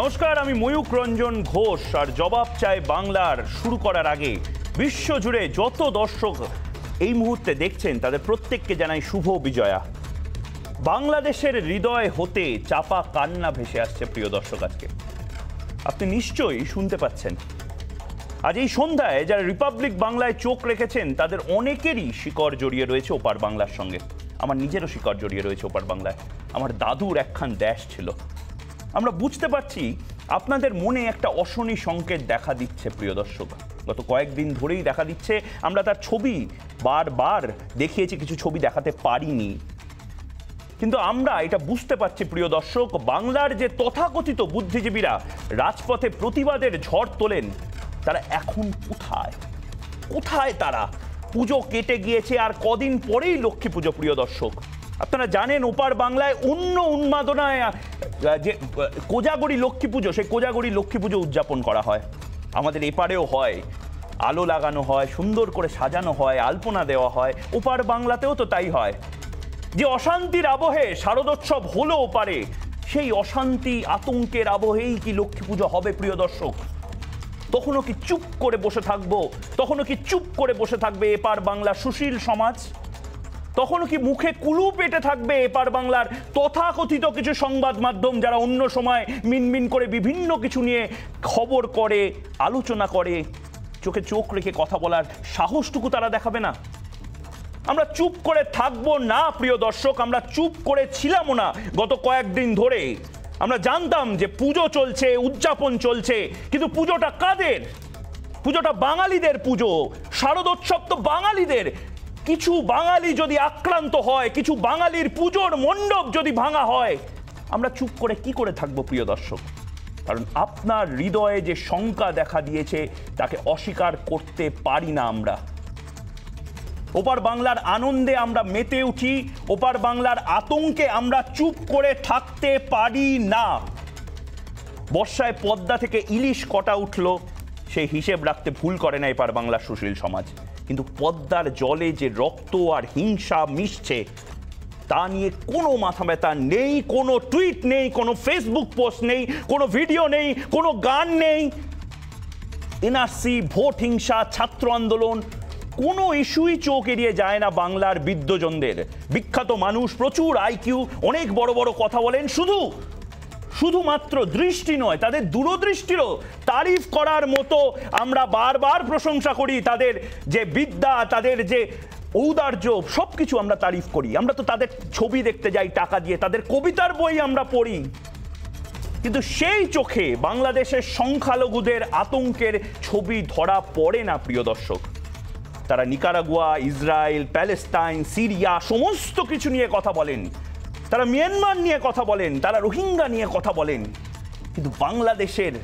নমস্কার, আমি ময়ূক রঞ্জন ঘোষ। আর জবাব চাই বাংলার শুরু করার আগে বিশ্বজুড়ে যত দর্শক এই মুহূর্তে দেখছেন তাদের প্রত্যেককে জানাই শুভ বিজয়া। বাংলাদেশের হৃদয় হতে চাপা কান্না ভেসে আসছে প্রিয় দর্শক। আজকে আপনি নিশ্চয়ই শুনতে পাচ্ছেন। আজ এই সন্ধ্যায় যারা রিপাবলিক বাংলায় চোখ রেখেছেন তাদের অনেকেরই শিকড় জড়িয়ে রয়েছে ওপার বাংলার সঙ্গে। আমার নিজেরও শিকড় জড়িয়ে রয়েছে ওপার বাংলায়। আমার দাদুর একখান দেশ ছিল। আমরা বুঝতে পারছি আপনাদের মনে একটা অশনি সংকেত দেখা দিচ্ছে প্রিয় দর্শক। গত কয়েকদিন ধরেই দেখা দিচ্ছে। আমরা তার ছবি বারবার দেখিয়েছি, কিছু ছবি দেখাতে পারিনি, কিন্তু আমরা এটা বুঝতে পারছি প্রিয় দর্শক, বাংলার যে তথাকথিত বুদ্ধিজীবীরা রাজপথে প্রতিবাদের ঝড় তোলেন তারা এখন কোথায় কোথায় তারা? পুজো কেটে গিয়েছে আর কদিন পরেই লক্ষ্মী পুজো প্রিয় দর্শক। আপনারা জানেন ওপার বাংলায় অন্য উন্মাদনায় যে কোজাগরি লক্ষ্মী পুজো, সেই কোজাগরি লক্ষ্মী পুজো উদযাপন করা হয়। আমাদের এপারেও হয়, আলো লাগানো হয়, সুন্দর করে সাজানো হয়, আলপনা দেওয়া হয়। ওপার বাংলাতেও তো তাই হয়। যে অশান্তির আবহে শারদোৎসব হলো ওপারে, সেই অশান্তি আতঙ্কের আবহেই কি লক্ষ্মী পুজো হবে প্রিয় দর্শক? তখনও কি চুপ করে বসে থাকবো? তখনও কি চুপ করে বসে থাকবে এপার বাংলা সুশীল সমাজ? তখনও কি মুখে কুলু পেটে থাকবে এপার বাংলার তথাকথিত কিছু সংবাদ মাধ্যম যারা অন্য সময় মিনমিন করে বিভিন্ন কিছু নিয়ে খবর করে, আলোচনা করে? চোখে চোখ রেখে কথা বলার সাহসটুকু তারা দেখাবে না? আমরা চুপ করে থাকবো না প্রিয় দর্শক। আমরা চুপ করে ছিলামও না গত কয়েকদিন ধরে। আমরা জানতাম যে পুজো চলছে, উদযাপন চলছে, কিন্তু পুজোটা কাদের? পুজোটা বাঙালিদের পুজো। শারদোৎসব তো বাঙালিদের। কিছু বাঙালি যদি আক্রান্ত হয়, কিছু বাঙালির পুজোর মণ্ডপ যদি ভাঙা হয়, আমরা চুপ করে কি করে থাকবো প্রিয় দর্শক? কারণ আপনার হৃদয়ে যে শঙ্কা দেখা দিয়েছে তাকে অস্বীকার করতে পারি না আমরা। ওপার বাংলার আনন্দে আমরা মেতে উঠি, ওপার বাংলার আতঙ্কে আমরা চুপ করে থাকতে পারি না। বর্ষায় পদ্মা থেকে ইলিশ কটা উঠল সেই হিসেব রাখতে ভুল করে না এপার বাংলার সুশীল সমাজ। কিন্তু পদ্মার জলে যে রক্ত আর হিংসা মিশছে তা নিয়ে কোনো মাথা ব্যথা নেই, কোনো টুইট নেই, কোনো ফেসবুক পোস্ট নেই, কোনো ভিডিও নেই, কোনো গান নেই। এনআরসি, ভোট হিংসা, ছাত্র আন্দোলন, কোনো ইস্যুই চোখ এড়িয়ে যায় না বাংলার বিদ্বজনদের। বিখ্যাত মানুষ, প্রচুর আইকিউ, অনেক বড় বড় কথা বলেন। শুধুমাত্র দৃষ্টি নয়, তাদের দূরদৃষ্টিরও তারিফ করার মতো আমরা বারবার প্রশংসা করি। তাদের যে বিদ্যা, তাদের যে ঔদার্য, সব কিছু আমরা তারিফ করি। আমরা তো তাদের ছবি দেখতে যাই টাকা দিয়ে, তাদের কবিতার বই আমরা পড়ি। কিন্তু সেই চোখে বাংলাদেশের সংখ্যালঘুদের আতঙ্কের ছবি ধরা পড়ে না প্রিয় দর্শক। তারা নিকারাগুয়া, ইসরায়েল, প্যালেস্টাইন, সিরিয়া সমস্ত কিছু নিয়ে কথা বলেন। তারা মিয়ানমার নিয়ে কথা বলেন, তারা রোহিঙ্গা নিয়ে কথা বলেন, কিন্তু বাংলাদেশের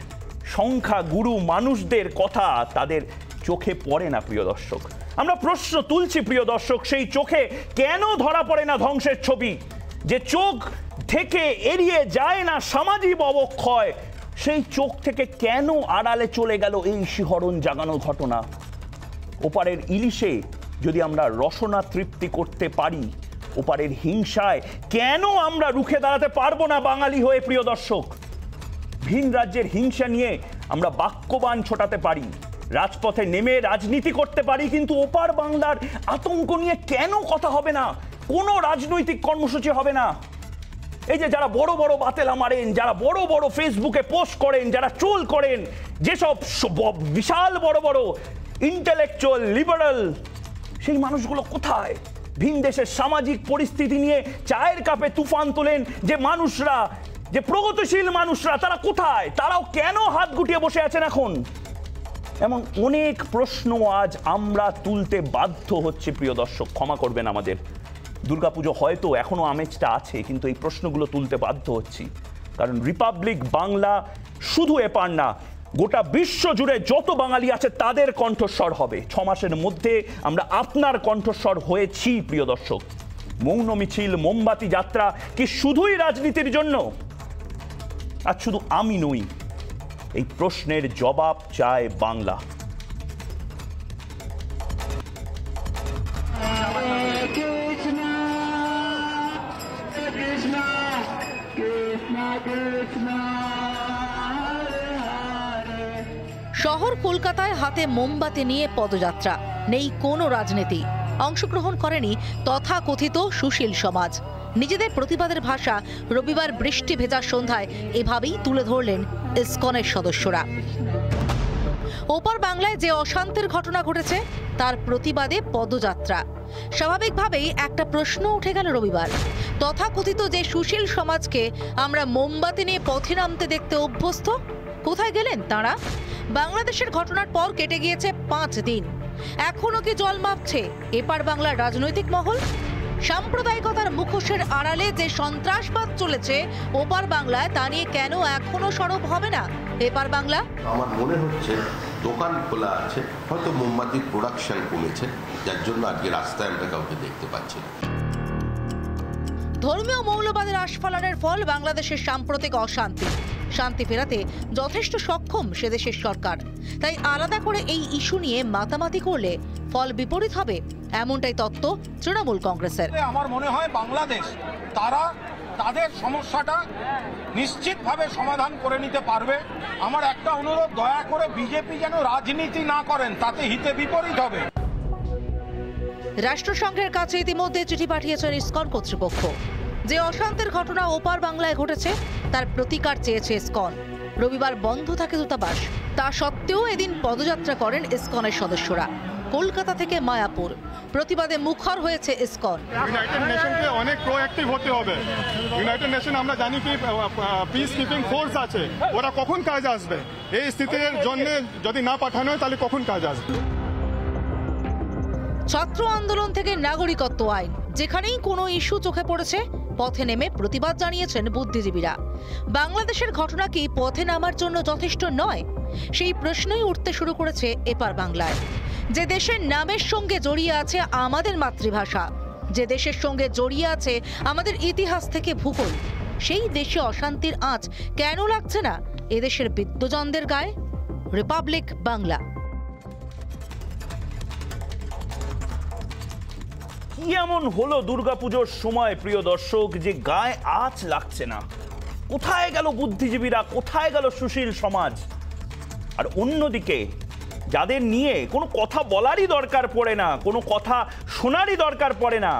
সংখ্যাগুরু মানুষদের কথা তাদের চোখে পড়ে না প্রিয় দর্শক। আমরা প্রশ্ন তুলছি প্রিয় দর্শক, সেই চোখে কেন ধরা পড়ে না ধ্বংসের ছবি? যে চোখ থেকে এড়িয়ে যায় না সামাজিক অবক্ষয়, সেই চোখ থেকে কেন আড়ালে চলে গেল এই শিহরণ জাগানো ঘটনা? ওপারের ইলিশে যদি আমরা রসনা তৃপ্তি করতে পারি, ওপারের হিংসায় কেন আমরা রুখে দাঁড়াতে পারবো না বাঙালি হয়ে প্রিয় দর্শক? ভিন রাজ্যের হিংসা নিয়ে আমরা বাক্যবাণ ছোটাতে পারি, রাজপথে নেমে রাজনীতি করতে পারি, কিন্তু ওপার বাংলার আতঙ্ক নিয়ে কেন কথা হবে না? কোনো রাজনৈতিক কর্মসূচি হবে না। এই যে যারা বড় বড় বাতেলা মারেন, যারা বড় বড় ফেসবুকে পোস্ট করেন, যারা ট্রোল করেন, যেসব বিশাল বড় বড় ইন্টেলেকচুয়াল লিবারাল, সেই মানুষগুলো কোথায়? ভিন দেশের সামাজিক পরিস্থিতি নিয়ে চায়ের কাপে তুফান তোলেন যে মানুষরা, যে প্রগতিশীল মানুষরা, তারা কোথায়? তারাও কেন হাত গুটিয়ে বসে আছেন এখন? এমন অনেক প্রশ্ন আজ আমরা তুলতে বাধ্য হচ্ছি প্রিয় দর্শক। ক্ষমা করবেন আমাদের। দুর্গাপুজো হয়তো এখনো আমেজটা আছে, কিন্তু এই প্রশ্নগুলো তুলতে বাধ্য হচ্ছি কারণ রিপাবলিক বাংলা শুধু এপার না, গোটা বিশ্ব জুড়ে যত বাঙালি আছে তাদের কণ্ঠস্বর হবে। 6 মাসের মধ্যে আমরা আপনার কণ্ঠস্বর হয়েছি প্রিয় দর্শক। মৌন মিছিল, মোমবাতি যাত্রা কি শুধুই রাজনীতির জন্য? আর শুধু আমি নই, এই প্রশ্নের জবাব চায় বাংলা। Krishna, Krishna, Krishna. শহর কলকাতায় হাতে মোমবাতি নিয়ে পদযাত্রা, নেই কোনো রাজনীতি, অংশগ্রহণ করেনি তথাকথিত সুশীল সমাজ। নিজেদের প্রতিবাদের ভাষা রবিবার বৃষ্টি ভেজা সন্ধ্যায় এভাবেই তুলে ধরলেন ইসকনের সদস্যরা। ওপার বাংলায় যে অশান্তির ঘটনা ঘটেছে তার প্রতিবাদে পদযাত্রা। স্বাভাবিকভাবেই একটা প্রশ্ন উঠে গেল রবিবার, তথাকথিত যে সুশীল সমাজকে আমরা মোমবাতি নিয়ে পথে নামতে দেখতে অভ্যস্ত, কোথায় গেলেন তাঁরা? বাংলাদেশের ঘটনার পর কেটে গিয়েছে 5 দিন, এখনো কি জল মাপছে এপার বাংলার রাজনৈতিক মহল? সাম্প্রদায়িকতার মুখোশের আড়ালে যে সন্ত্রাসবাদ চলেছে ওপার বাংলায়, তা নিয়ে কেন এখনো সরব হবে না এপার বাংলা? আমার মনে হচ্ছে দোকান খোলা আছে, হয়তো মোমবাতির প্রোডাকশন কমেছে, যার জন্য আজকে রাস্তায় আমরা কাউকে দেখতে পাচ্ছি না। ধর্মীয় মৌলবাদের আস্ফালনের ফল বাংলাদেশের সাম্প্রতিক অশান্তি। শান্তি ফেরাতে যথেষ্ট সক্ষম সে দেশের সরকার, তাই আলাদা করে এই ইস্যু নিয়ে মাতামাতি করলে ফল বিপরীত হবে, এমনটাই তত্ত্ব তৃণমূল কংগ্রেসের। আমার মনে হয় বাংলাদেশ তারা তাদের সমস্যাটা নিশ্চিতভাবে সমাধান করে নিতে পারবে। আমার একটা অনুরোধ, দয়া করে বিজেপি যেন রাজনীতি না করেন, তাতে হিতে বিপরীত হবে। রাষ্ট্রসংঘের কাছে ইতিমধ্যে চিঠি পাঠিয়েছেন ইসকন কর্তৃপক্ষ। যে অশান্তির ঘটনা ওপার বাংলায় ঘটেছে তার প্রতিকার চেয়েছে ইসকন। রবিবার বন্ধ থাকে দূতাবাস, তা সত্ত্বেও এদিন পদযাত্রা করেন ইসকনের সদস্যরা। কলকাতা থেকে মায়াপুর, প্রতিবাদে মুখর হয়েছে ইসকন। ইউনাইটেড নেশনকে অনেক প্রোঅ্যাক্টিভ হতে হবে। ইউনাইটেড নেশন আমরা জানি কি পিস কিপিং ফোর্স আছে, ওরা কখন কাজ আসবে? এই স্থিতির জন্য যদি না পাঠানো হয় তাহলে কখন কাজ আসবে? ছাত্র আন্দোলন থেকে নাগরিকত্ব আইন, যেখানেই কোনো ইস্যু চোখে পড়েছে পথে নেমে প্রতিবাদ জানিয়েছেন বুদ্ধিজীবীরা। বাংলাদেশের ঘটনা কি পথে নামার জন্য যথেষ্ট নয়? সেই প্রশ্নই উঠতে শুরু করেছে এপার বাংলায়। যে দেশের নামের সঙ্গে জড়িয়ে আছে আমাদের মাতৃভাষা, যে দেশের সঙ্গে জড়িয়ে আছে আমাদের ইতিহাস থেকে ভূগোল, সেই দেশে অশান্তির আঁচ কেন লাগছে না এদেশের বিদ্বজনদের গায়ে? রিপাবলিক বাংলা। কি এমন হলো দুর্গাপুজোর সময় প্রিয় দর্শক যে গায়ে আঁচ লাগছে না? কোথায় গেল বুদ্ধিজীবীরা, কোথায় গেল সুশীল সমাজ? আর অন্যদিকে যাদের নিয়ে কোনো কথা বলারই দরকার পড়ে না, কোনো কথা শোনারই দরকার পড়ে না,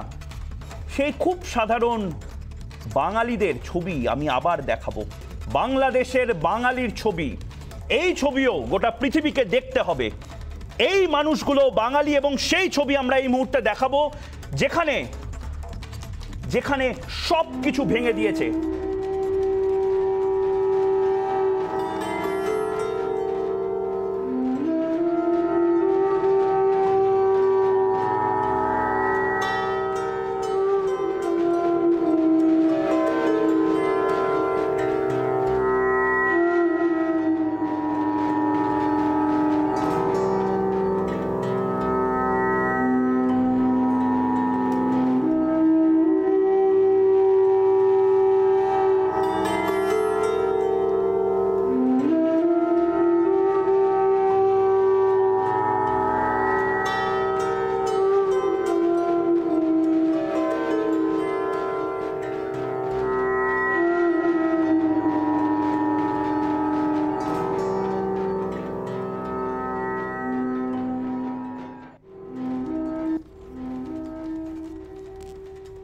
সেই খুব সাধারণ বাঙালিদের ছবি আমি আবার দেখাবো। বাংলাদেশের বাঙালির ছবি, এই ছবিও গোটা পৃথিবীকে দেখতে হবে। এই মানুষগুলো বাঙালি এবং সেই ছবি আমরা এই মুহূর্তে দেখাবো, যেখানে যেখানে সব কিছু ভেঙে দিয়েছে।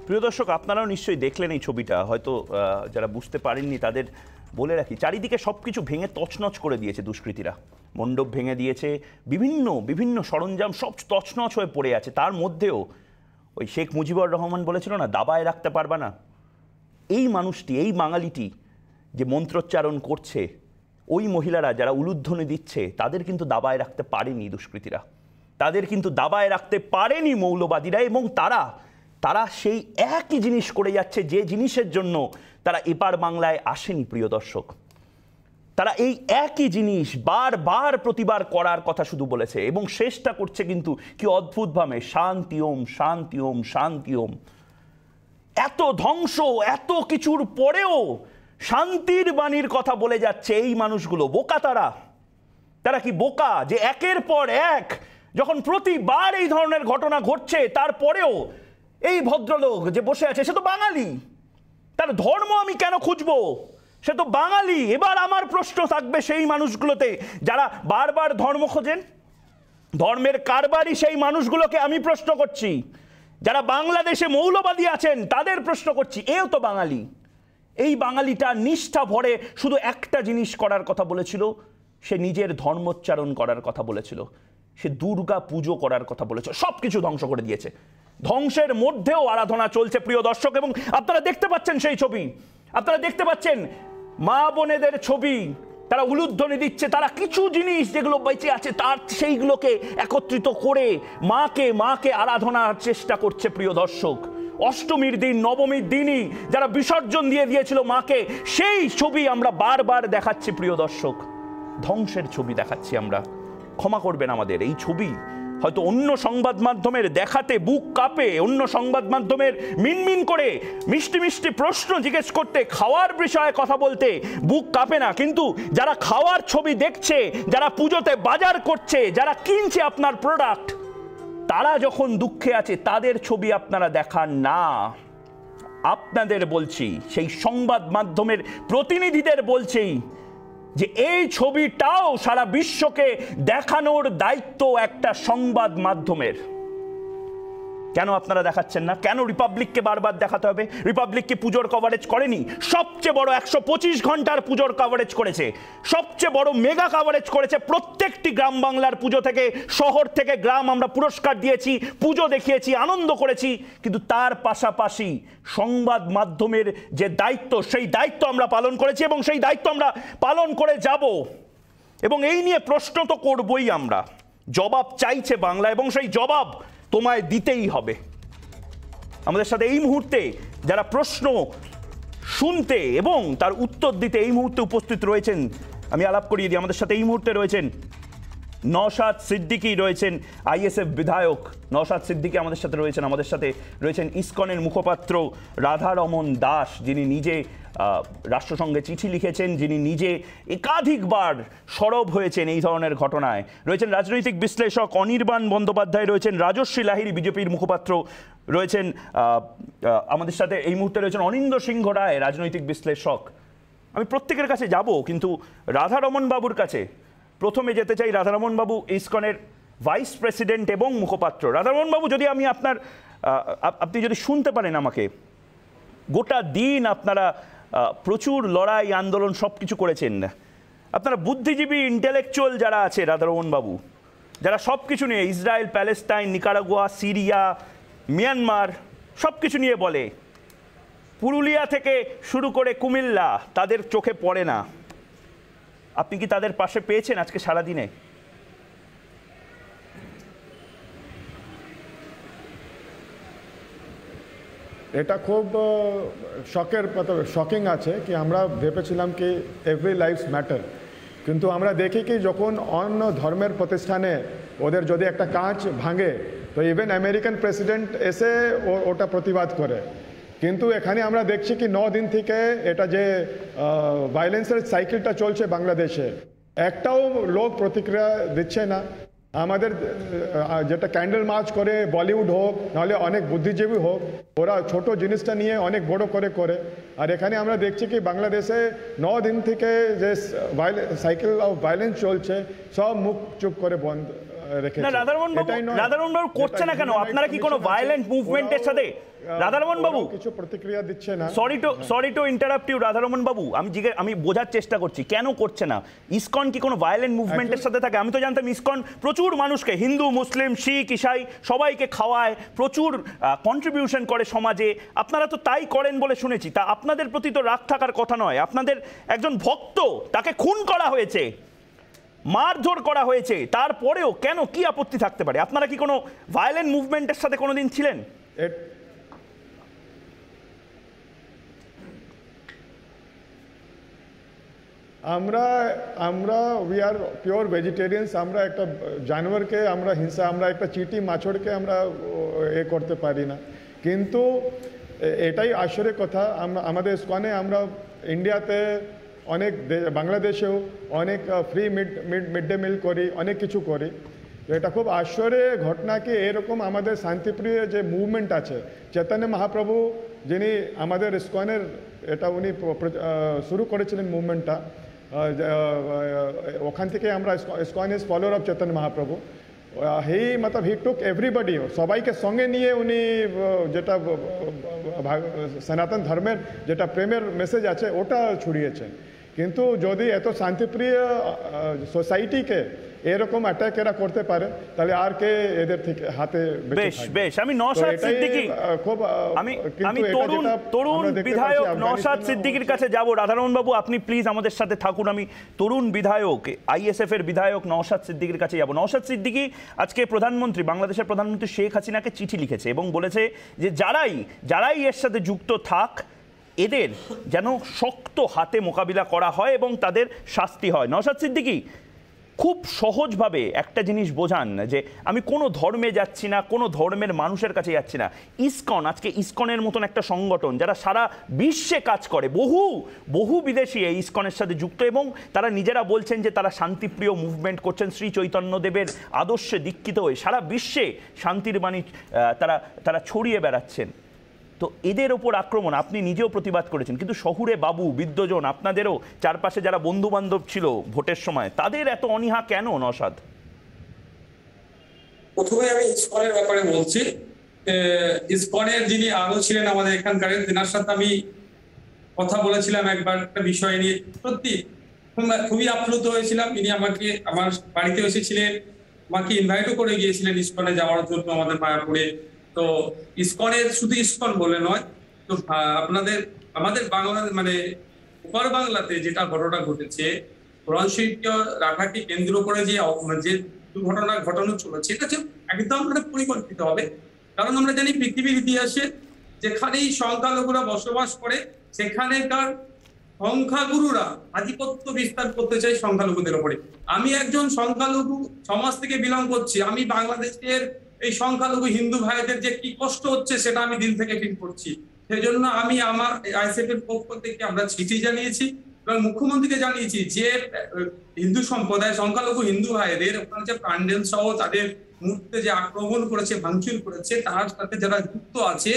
প্রিয় দর্শক, আপনারাও নিশ্চয়ই দেখলেন এই ছবিটা, হয়তো যারা বুঝতে পারেননি তাদের বলে রাখি। চারিদিকে সব কিছু ভেঙে তছনছ করে দিয়েছে দুষ্কৃতীরা। মণ্ডপ ভেঙে দিয়েছে, বিভিন্ন বিভিন্ন সরঞ্জাম সব তছনছ হয়ে পড়ে আছে। তার মধ্যেও ওই শেখ মুজিবুর রহমান বলেছিল না, দাবায় রাখতে পারবা না। এই মানুষটি, এই বাঙালিটি যে মন্ত্রোচ্চারণ করছে, ওই মহিলারা যারা উলুধ্বনি দিচ্ছে, তাদের কিন্তু দাবায় রাখতে পারেনি দুষ্কৃতীরা, তাদের কিন্তু দাবায় রাখতে পারেনি মৌলবাদীরা। এবং তারা সেই একই জিনিস করে যাচ্ছে যে জিনিসের জন্য তারা এপার বাংলায় আসেনি। প্রিয় দর্শক, তারা এই একই জিনিস বারবার প্রতিবার করার কথা শুধু বলেছে এবং শেষটা করছে কিন্তু কি অদ্ভুতভাবে, শান্তি ওম, শান্তি ওম, শান্তি ওম। এত ধ্বংস, এত কিছুর পরেও শান্তির বাণীর কথা বলে যাচ্ছে এই মানুষগুলো। বোকা তারা কি বোকা যে একের পর এক যখন প্রতিবার এই ধরনের ঘটনা ঘটছে, তারপরেও এই ভদ্রলোক যে বসে আছে সে তো বাঙালি, তার ধর্ম আমি কেন খুঁজবো, সে তো বাঙালি। এবার আমার প্রশ্ন থাকবে সেই মানুষগুলোতে যারা বারবার ধর্ম খোঁজেন, ধর্মের কারবারি সেই মানুষগুলোকে আমি প্রশ্ন করছি। যারা বাংলাদেশে মৌলবাদী আছেন তাদের প্রশ্ন করছি, এও তো বাঙালি। এই বাঙালিটা নিষ্ঠা ভরে শুধু একটা জিনিস করার কথা বলেছিল, সে নিজের ধর্মোচ্চারণ করার কথা বলেছিল, সে দুর্গা পুজো করার কথা বলেছিল। সব কিছু ধ্বংস করে দিয়েছে। ধ্বংসের মধ্যেও আরাধনা চলছে প্রিয় দর্শক। এবং আপনারা দেখতে পাচ্ছেন সেই ছবি, আপনারা দেখতে পাচ্ছেন মা বোনেদের ছবি, তারা উলুধ্বনি দিচ্ছে, তারা কিছু জিনিস যেগুলো বেঁচে আছে তার সেইগুলোকে একত্রিত করে মাকে আরাধনার চেষ্টা করছে প্রিয় দর্শক। অষ্টমীর দিন, নবমীর দিনই যারা বিসর্জন দিয়ে দিয়েছিল মাকে, সেই ছবি আমরা বারবার দেখাচ্ছি প্রিয় দর্শক। ধ্বংসের ছবি দেখাচ্ছি আমরা। ক্ষমা করবেন আমাদের। এই ছবি হয়তো অন্য সংবাদ মাধ্যমের দেখাতে বুক কাঁপে, অন্য সংবাদ মাধ্যমের মিনমিন করে মিষ্টি মিষ্টি প্রশ্ন জিজ্ঞেস করতে, খাওয়ার বিষয়ে কথা বলতে বুক কাঁপে না, কিন্তু যারা খাওয়ার ছবি দেখছে, যারা পুজোতে বাজার করছে, যারা কিনছে আপনার প্রোডাক্ট, তারা যখন দুঃখে আছে তাদের ছবি আপনারা দেখান না। আপনাদের বলছি, সেই সংবাদ মাধ্যমের প্রতিনিধিদের বলছি যে এই ছবিটাও সারা বিশ্বকে দেখানোর দায়িত্ব একটা সংবাদ মাধ্যমের। কেন আপনারা দেখাচ্ছেন না? কেন রিপাবলিককে বারবার দেখাতে হবে? রিপাবলিক কি পুজোর কভারেজ করেনি? সবচেয়ে বড় 125 ঘন্টার পুজোর কভারেজ করেছে, সবচেয়ে বড় মেগা কভারেজ করেছে। প্রত্যেকটি গ্রাম বাংলার পুজো থেকে, শহর থেকে গ্রাম আমরা পুরস্কার দিয়েছি, পুজো দেখিয়েছি, আনন্দ করেছি। কিন্তু তার পাশাপাশি সংবাদ মাধ্যমের যে দায়িত্ব, সেই দায়িত্ব আমরা পালন করেছি এবং সেই দায়িত্ব আমরা পালন করে যাব। এবং এই নিয়ে প্রশ্ন তো করবই আমরা। জবাব চাইছে বাংলা এবং সেই জবাব তোমায় দিতেই হবে। আমাদের সাথে এই মুহূর্তে যারা প্রশ্ন শুনতে এবং তার উত্তর দিতে এই মুহূর্তে উপস্থিত রয়েছেন, আমি আলাপ করিয়ে দিই। আমাদের সাথে এই মুহূর্তে রয়েছেন নওশাদ সিদ্দিকী, রয়েছেন আইএসএফ বিধায়ক নওশাদ সিদ্দিকী আমাদের সাথে রয়েছেন। আমাদের সাথে রয়েছেন ইসকনের মুখপাত্র রাধারমন দাস, যিনি নিজে রাষ্ট্রসংঘে চিঠি লিখেছেন, যিনি নিজে একাধিকবার সরব হয়েছেন এই ধরনের ঘটনায়। রয়েছেন রাজনৈতিক বিশ্লেষক অনির্বাণ বন্দ্যোপাধ্যায়, রয়েছেন রাজশ্রী লাহিড়ী বিজেপির মুখপাত্র, রয়েছেন আমাদের সাথে এই মুহূর্তে রয়েছেন অনিন্দ্য সিংহ রায়, রাজনৈতিক বিশ্লেষক। আমি প্রত্যেকের কাছে যাব, কিন্তু রাধারমন বাবুর কাছে প্রথমে যেতে চাই। রাধারমন বাবু ইসকনের ভাইস প্রেসিডেন্ট এবং মুখপাত্র। রাধারমন বাবু, যদি আমি আপনি যদি শুনতে পারেন আমাকে, গোটা দিন আপনারা প্রচুর লড়াই আন্দোলন সব কিছু করেছেন। আপনারা বুদ্ধিজীবী ইন্টেলেকচুয়াল যারা আছে রাধারমন বাবু, যারা সব কিছু নিয়ে Israel, Palestine, Nicaragua, Syria, Myanmar সব কিছু নিয়ে বলে, পুরুলিয়া থেকে শুরু করে কুমিল্লা তাদের চোখে পড়ে না। আপনি কি তাদের পাশে পেয়েছেন আজকে সারাদিনে? এটা খুব শকিং আছে কি আমরা ভেবেছিলাম কি এভরি লাইফস ম্যাটার, কিন্তু আমরা দেখি কি যখন অন্য ধর্মের প্রতিষ্ঠানে ওদের যদি একটা কাঁচ ভাঙে তো ইভেন আমেরিকান প্রেসিডেন্ট এসে ওটা প্রতিবাদ করে। কিন্তু এখানে আমরা দেখছি কি 9 দিন থেকে এটা যে ভায়োলেন্সের সাইকেলটা চলছে বাংলাদেশে, একটাও লোক প্রতিক্রিয়া দিচ্ছে না। আমাদের যেটা ক্যান্ডেল মার্চ করে বলিউড হোক নাহলে অনেক বুদ্ধিজীবী হোক, ওরা ছোট জিনিসটা নিয়ে অনেক বড় করে। আর এখানে আমরা দেখছি কি বাংলাদেশে 9 দিন থেকে যে সাইকেল অফ ভায়োলেন্স চলছে সব মুখ চুপ করে বন্ধ রেখেছে। না রাধারমন বাবু করছে না কেন? আপনারা কি কোনো ভায়োলেন্ট মুভমেন্টের সাথে রাধারমন বাবু কিছু প্রতিক্রিয়া দিচ্ছে না? Sorry to interrupt you Radharaman বাবু, আমি বোঝার চেষ্টা করছি কেন করছে না। ইসকন কি কোনো ভায়োলেন্ট মুভমেন্টের সাথে থাকে? আমি তো জানতাম ইসকন প্রচুর মানুষকে, হিন্দু, মুসলিম, শিখ, ইসাই সবাইকে খাওয়ায়, প্রচুর কন্ট্রিবিউশন করে সমাজে। আপনারা তো তাই করেন বলে শুনেছি। তা আপনাদের প্রতি তো রাগ থাকার কথা নয়। আপনাদের একজন ভক্ত, তাকে খুন করা হয়েছে, মারধর করা হয়েছে, তারপরেও কেন, কি আপত্তি থাকতে পারে? আপনারা কি কোনো ভায়োলেন্ট মুভমেন্টের সাথে কোনোদিন ছিলেন? আমরা উই আর পিওর ভেজিটেরিয়ানস। আমরা একটা জানোয়ারকে আমরা হিংসা, আমরা একটা চিটি মাছড়কে আমরা করতে পারি না। কিন্তু এটাই আশ্চর্যের কথা, আমাদের ইসকনে আমরা ইন্ডিয়াতে অনেক, বাংলাদেশেও অনেক ফ্রি মিড ডে মিল করি, অনেক কিছু করি। এটা খুব আশ্চর্যের ঘটনা কি এরকম আমাদের শান্তিপ্রিয় যে মুভমেন্ট আছে, চৈতন্য মহাপ্রভু যিনি আমাদের ইসকনের এটা উনি শুরু করেছিলেন মুভমেন্টটা, ওখান থেকে আমরা ISKCON is follower of Chaitanya Mahaprabhu. He took everybody, সবাইকে সঙ্গে নিয়ে উনি যেটা সনাতন ধর্মের যেটা প্রেমের মেসেজ আছে ওটা ছড়িয়েছেন। কিন্তু যদি এত শান্তিপ্রিয় সোসাইটিকে এরকম অ্যাটাক এরা করতে পারে তাহলে আর কে এদের থেকে হাতে বেশ বেশ আমি নওশাদ সিদ্দিকী খুব আমি তরুণ বিধায়ক নওশাদ সিদ্দিকীর কাছে যাব। রাধারমণ বাবু আপনি প্লিজ আমাদের সাথে থাকুন। আমি তরুণ বিধায়ক আইএসএফ এর বিধায়ক নওশাদ সিদ্দিকীর কাছে যাব। নওশাদ সিদ্দিকী আজকে বাংলাদেশের প্রধানমন্ত্রী শেখ হাসিনাকে চিঠি লিখেছে এবং বলেছে যে যারাই এর সাথে যুক্ত থাক এদের যেন শক্ত হাতে মোকাবিলা করা হয় এবং তাদের শাস্তি হয়। নওশাদ সিদ্দিকী খুব সহজভাবে একটা জিনিস বোঝান যে আমি কোনো ধর্মে যাচ্ছি না, কোনো ধর্মের মানুষের কাছে যাচ্ছি না। আজকে ইসকনের মতন একটা সংগঠন যারা সারা বিশ্বে কাজ করে, বহু বিদেশি এই ইসকনের সাথে যুক্ত এবং তারা নিজেরা বলছেন যে তারা শান্তিপ্রিয় মুভমেন্ট করছেন, শ্রী চৈতন্যদেবের আদর্শে দীক্ষিত হয়ে সারা বিশ্বে শান্তির বাণী তারা ছড়িয়ে বেড়াচ্ছেন। তো এদের ওপর আক্রমণ আপনি নিজেও প্রতিবাদ করেছেন, কিন্তু শহুরে বাবু বিদ্যজন আপনাদেরও চারপাশে যারা বন্ধু বান্ধব ছিল ভোটের সময় তাদের এত অনীহা কেন? নওশাদ, প্রথমে আমি ইসকনের ব্যাপারে বলছি। ইসকনের যিনি আরো ছিলেন আমাদের এখানকার, তেনার সাথে আমি কথা বলেছিলাম একবার একটা বিষয় নিয়ে, সত্যি খুবই আপ্লুত হয়েছিলাম। ইনি আমাকে আমার বাড়িতে এসেছিলেন, আমাকে ইনভাইটও করে গিয়েছিলেন ইসকনে যাওয়ার জন্য আমাদের মায়াপুরে। তো ইসকনের শুধু ইসকন বলে নয়, তো আমাদের বাংলাদেশ মানে উপর বাংলাতে যেটা ঘটনা ঘটেছে, কোরআন শরীফকে রাখাকে কেন্দ্র করে যে দুর্ঘটনা ঘটানো চলেছে, এটা একদম পরিকল্পিত হবে। কারণ আমরা জানি পৃথিবীর ইতিহাসে যেখানেই সংখ্যালঘুরা বসবাস করে সেখানেকার সংখ্যাগুরুরা আধিপত্য বিস্তার করতে চাই সংখ্যালঘুদের উপরে। আমি একজন সংখ্যালঘু সমাজ থেকে বিলং করছি, আমি বাংলাদেশের এই সংখ্যালঘু হিন্দু ভাইদের যে কি কষ্ট হচ্ছে সেটা আমি দিল থেকে ফিল করছি। সেজন্য আমি আমার আইএসএফ এর পক্ষ থেকে আমরা চিঠি জানিয়েছি এবং মুখ্যমন্ত্রীকে জানিয়েছি যে হিন্দু সম্প্রদায় সংখ্যালঘু হিন্দু ভাইদের ওখানে যে প্যান্ডেল সহ তাদের মূর্তিতে যে আক্রমণ করেছে, ভাঙচুর করেছে, তার সাথে যারা যুক্ত আছে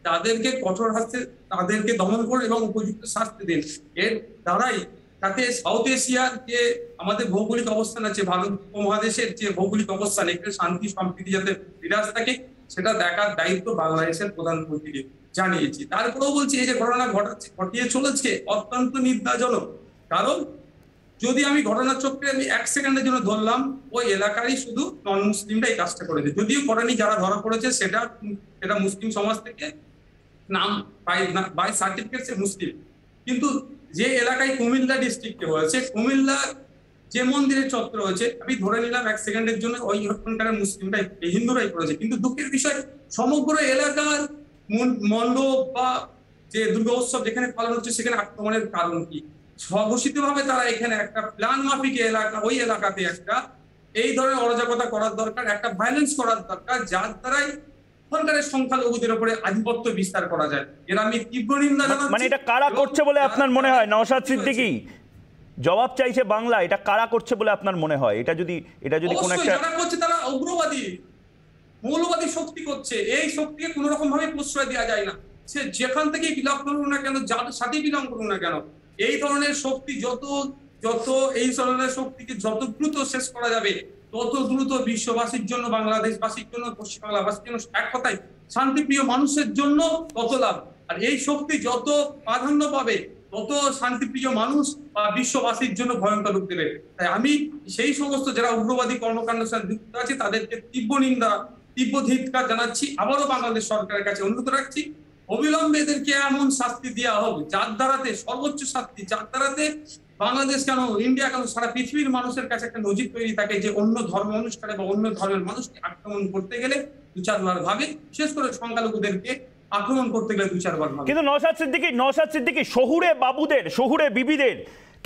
তাদেরকে কঠোর হাতে তাদেরকে দমন করুন এবং উপযুক্ত শাস্তি দিন। এর দ্বারাই তাতে সাউথ এশিয়ার যে আমাদের ভৌগোলিক অবস্থান আছে, ভারত উপমহাদেশের যে ভৌগোলিক অবস্থান, এখানে শান্তি সম্প্রীতি যাতে বিরাজ থাকে সেটা দেখার দায়িত্ব বাংলাদেশের প্রধানমন্ত্রীকে জানিয়েছি। তারপরেও বলছি এই যে ঘটনা ঘটিয়ে চলেছে অত্যন্ত নিন্দাজনক। কারণ যদি আমি ঘটনার চক্রে আমি 1 সেকেন্ডের জন্য ধরলাম, ওই এলাকারই শুধু নন মুসলিমরা এই কাজটা করেছে, যদিও করেনি, যারা ধরা পড়েছে সেটা মুসলিম সমাজ থেকে নাম বাই সার্টিফিকেট সে মুসলিম। কিন্তু যে এলাকায় কুমিল্লা ডিস্ট্রিক্টে হয়েছে, কুমিল্লার যে মন্দিরের চত্বর হয়েছে, আমি ধরে নিলাম 1 সেকেন্ডের জন্য ওই ওখানকার মুসলিমরাই হিন্দুরাই করেছে। কিন্তু দুঃখের বিষয় সমগ্র এলাকার মণ্ডপ বা যে দুর্গা উৎসব যেখানে পালন হচ্ছে সেখানে আক্রমণের কারণ কি? স্বঘোষিত ভাবে তারা এখানে একটা প্ল্যান মাফিক এলাকা, ওই এলাকাতে একটা এই ধরনের অরাজকতা করার দরকার, একটা ভায়োলেন্স করার দরকার, যার দ্বারাই সরকারের সংখ্যালঘুদের উপরে আধিপত্য বিস্তার করা যায়। এর আমি তীব্র নিন্দা জানাচ্ছি। মানে এটা কারা করছে বলে আপনার মনে হয়? নওশাদ সিদ্দিকী জবাব চাইছে বাংলা, এটা কারা করছে বলে আপনার মনে হয়? এটা যদি কোন একটা যারা করছে তারা উগ্রবাদী মৌলবাদী শক্তি করছে। এই শক্তিকে কোন রকম ভাবে প্রশ্রয় দেওয়া যায় না, সে যেখান থেকে বিলং করুন না কেন, যার সাথে বিলং করুন না কেন। এই ধরনের শক্তি যত এই ধরনের শক্তিকে যত দ্রুত শেষ করা যাবে তত দ্রুত বিশ্ববাসীর জন্য, বাংলাদেশবাসীর জন্য, পশ্চিমবাংলাবাসীর জন্য, এক কথায় শান্তিপ্রিয় মানুষের জন্য তত লাভ। আর এই শক্তি যত প্রাধান্য পাবে তত শান্তিপ্রিয় মানুষ বা বিশ্ববাসীর জন্য ভয়ঙ্কর রূপ দেবে। তাই আমি সেই সমস্ত যারা উগ্রবাদী কর্মকাণ্ডের সাথে যুক্ত আছে তাদেরকে তীব্র নিন্দা, তীব্র ধিক্কার জানাচ্ছি। আবারও বাংলাদেশ সরকারের কাছে অনুরোধ রাখছি, অবিলম্বে এদেরকে এমন শাস্তি দেওয়া হোক যার দ্বারাতে সর্বোচ্চ শাস্তি, যার দ্বারাতে বাংলাদেশ কেন, ইন্ডিয়া কেন, সারা পৃথিবীর মানুষের কাছে একটা নজির তৈরি থাকে যে অন্য ধর্ম অনুষ্ঠানে বা অন্য ধর্মের মানুষকে আক্রমণ করতে গেলে 2-4 ভাবে, বিশেষ করে সংখ্যালঘুদেরকে আক্রমণ করতে গেলে 2-4 ভাবে। কিন্তু নওশাদ সিদ্দিকী শহুরে বাবুদের, শহুরে বিবিদের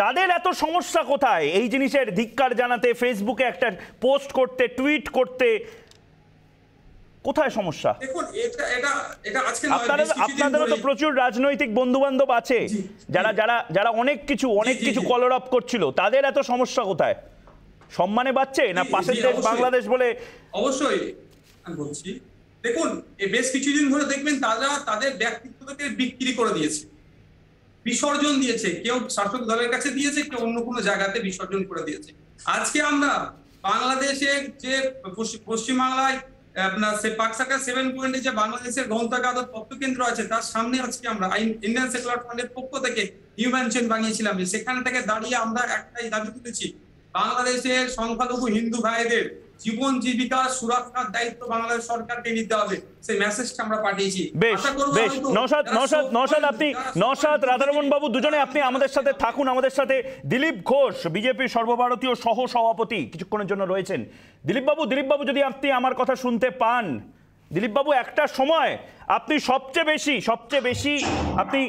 তাদের এত সমস্যা কোথায় এই জিনিসের ধিক্কার জানাতে, ফেসবুকে একটা পোস্ট করতে, টুইট করতে? কোথায় সমস্যা? দেখুন এটা আজকে আপনাদেরও তো প্রচুর রাজনৈতিক বন্ধু বান্ধব আছে যারা অনেক কিছু কলরব করছিল, তাদের এত সমস্যা কোথায়? সম্মানে পাচ্ছে না পাশের দেশ বাংলাদেশ বলে? অবশ্যই আমি বলছি, দেখুন এই বেশ কিছুদিন ধরে দেখবেন তাদের ব্যক্তিত্বকে সম্পত্তি বিক্রি করে দিয়েছে, বিসর্জন দিয়েছে, কেউ শাসক দলের কাছে দিয়েছে, কেউ অন্য কোনো জায়গাতে বিসর্জন করে দিয়েছে। আজকে আমরা বাংলাদেশে যে পশ্চিমবাংলায় আপনার পাকসাকা 7 পয়েন্টে যে বাংলাদেশের গ্রন্থাগার তথ্য কেন্দ্র আছে, তার সামনে আজকে আমরা ইন্ডিয়ান সেকুলার ফান্ডের পক্ষ থেকে হিউম্যান চেন বানিয়েছিলাম। সেখান থেকে দাঁড়িয়ে আমরা একটাই দাবি তুলেছি, বাংলাদেশের সংখ্যালঘু হিন্দু ভাইদের জীবন জীবিকা সুরক্ষার দায়িত্ব বাংলাদেশ সরকারকে নিতে হবে। সেই মেসেজটা আমরা পাঠিয়েছি। বেশ বেশ, নওশাদ রাধারমণ বাবু দুজনে আপনি আমাদের সাথে থাকুন। আমাদের সাথে দিলীপ ঘোষ, বিজেপির সর্বভারতীয় সহ সভাপতি, কিছুক্ষণের জন্য রয়েছেন। দিলীপ বাবু যদি আপনি আমার কথা শুনতে পান, দিলীপ বাবু, একটা সময় আপনি সবচেয়ে বেশি আপনি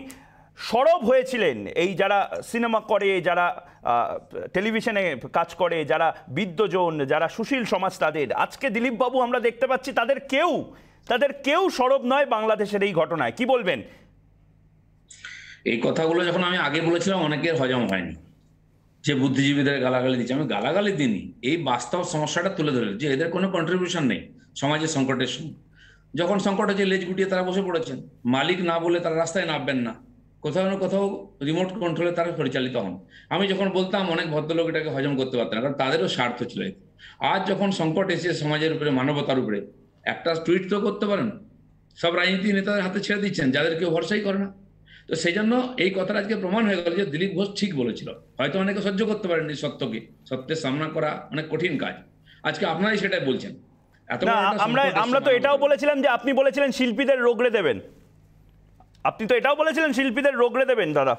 সরব হয়েছিলেন এই যারা সিনেমা করে, যারা টেলিভিশনে কাজ করে, যারা বিদ্বজন, যারা সুশীল সমাজ, তাদের। আজকে দিলীপ বাবু আমরা দেখতে পাচ্ছি তাদের কেউ সরব নয় বাংলাদেশের এই ঘটনায়। কি বলবেন? এই কথাগুলো যখন আমি আগে বলেছিলাম অনেকের হজম হয়নি, যে বুদ্ধিজীবীদের গালাগালি দিচ্ছে। আমি গালাগালি দিইনি, এই বাস্তব সমস্যাটা তুলে ধরে যে এদের কোনো কন্ট্রিবিউশন নেই সমাজের সংকটের সময়। যখন সংকট হচ্ছে লেজ গুটিয়ে তারা বসে পড়েছেন, মালিক না বলে তারা রাস্তায় নামবেন না, কোথাও না কোথাও রিমোট কন্ট্রোলে তারা পরিচালিত হন। আমি যখন বলতাম অনেক ভদ্রলোক এটাকে হজম করতে পারতেন না, কারণ তাদেরও স্বার্থ ছিল। আজ যখন সংকট এসে সমাজের উপরে, মানবতার উপরে, একটা টুইট তো করতে পারেন, সব রাজনীতি নেতাদের হাতে ছেড়ে দিচ্ছেন যাদের কেউ ভরসাই করে না। তো সেই জন্য এই কথাটা আজকে প্রমাণ হয়ে গেল যে দিলীপ ঘোষ ঠিক বলেছিল। হয়তো অনেকে সহ্য করতে পারেননি সত্যের সামনা করা অনেক কঠিন কাজ। আজকে আপনারাই সেটাই বলছেন। আমরা তো এটাও বলেছিলাম যে আপনি বলেছিলেন শিল্পীদের রোগড়ে দেবেন, দাদা।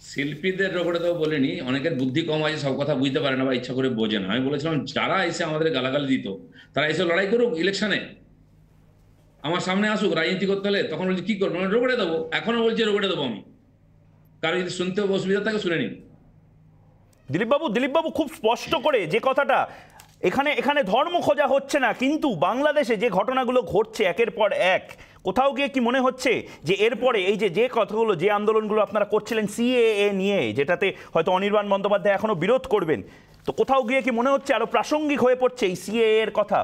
শিল্পীদের রোগড়ে দেবো বলিনি, অনেকের বুদ্ধি কম আছে, সব কথা বুঝতে পারে না বা ইচ্ছা করে বোঝে না। আমি বলেছিলাম যারা এসে আমাদের গালাগালি দিত তারা এসে লড়াই করুক, ইলেকশনে আমার সামনে আসুক, রাজনীতি করতে হলে। তখন বলছি কি করবো, রোগড়ে দেবো। এখনো বলছি রোগড়ে দেবো আমি, কারো যদি শুনতে অসুবিধা থাকে শুনে নিন। দিলীপ বাবু খুব স্পষ্ট করে যে কথাটা, এখানে ধর্ম খোঁজা হচ্ছে না, কিন্তু বাংলাদেশে যে ঘটনাগুলো ঘটছে একের পর এক, কোথাও গিয়ে কি মনে হচ্ছে যে এরপরে এই যে কথাগুলো, যে আন্দোলনগুলো আপনারা করছিলেন সিএএ নিয়ে, যেটাতে হয়তো অনির্বাণ বন্দ্যোপাধ্যায় এখনো বিরোধ করবেন, তো কোথাও গিয়ে কি মনে হচ্ছে আরো প্রাসঙ্গিক হয়ে পড়ছে এই সিএএ এর কথা?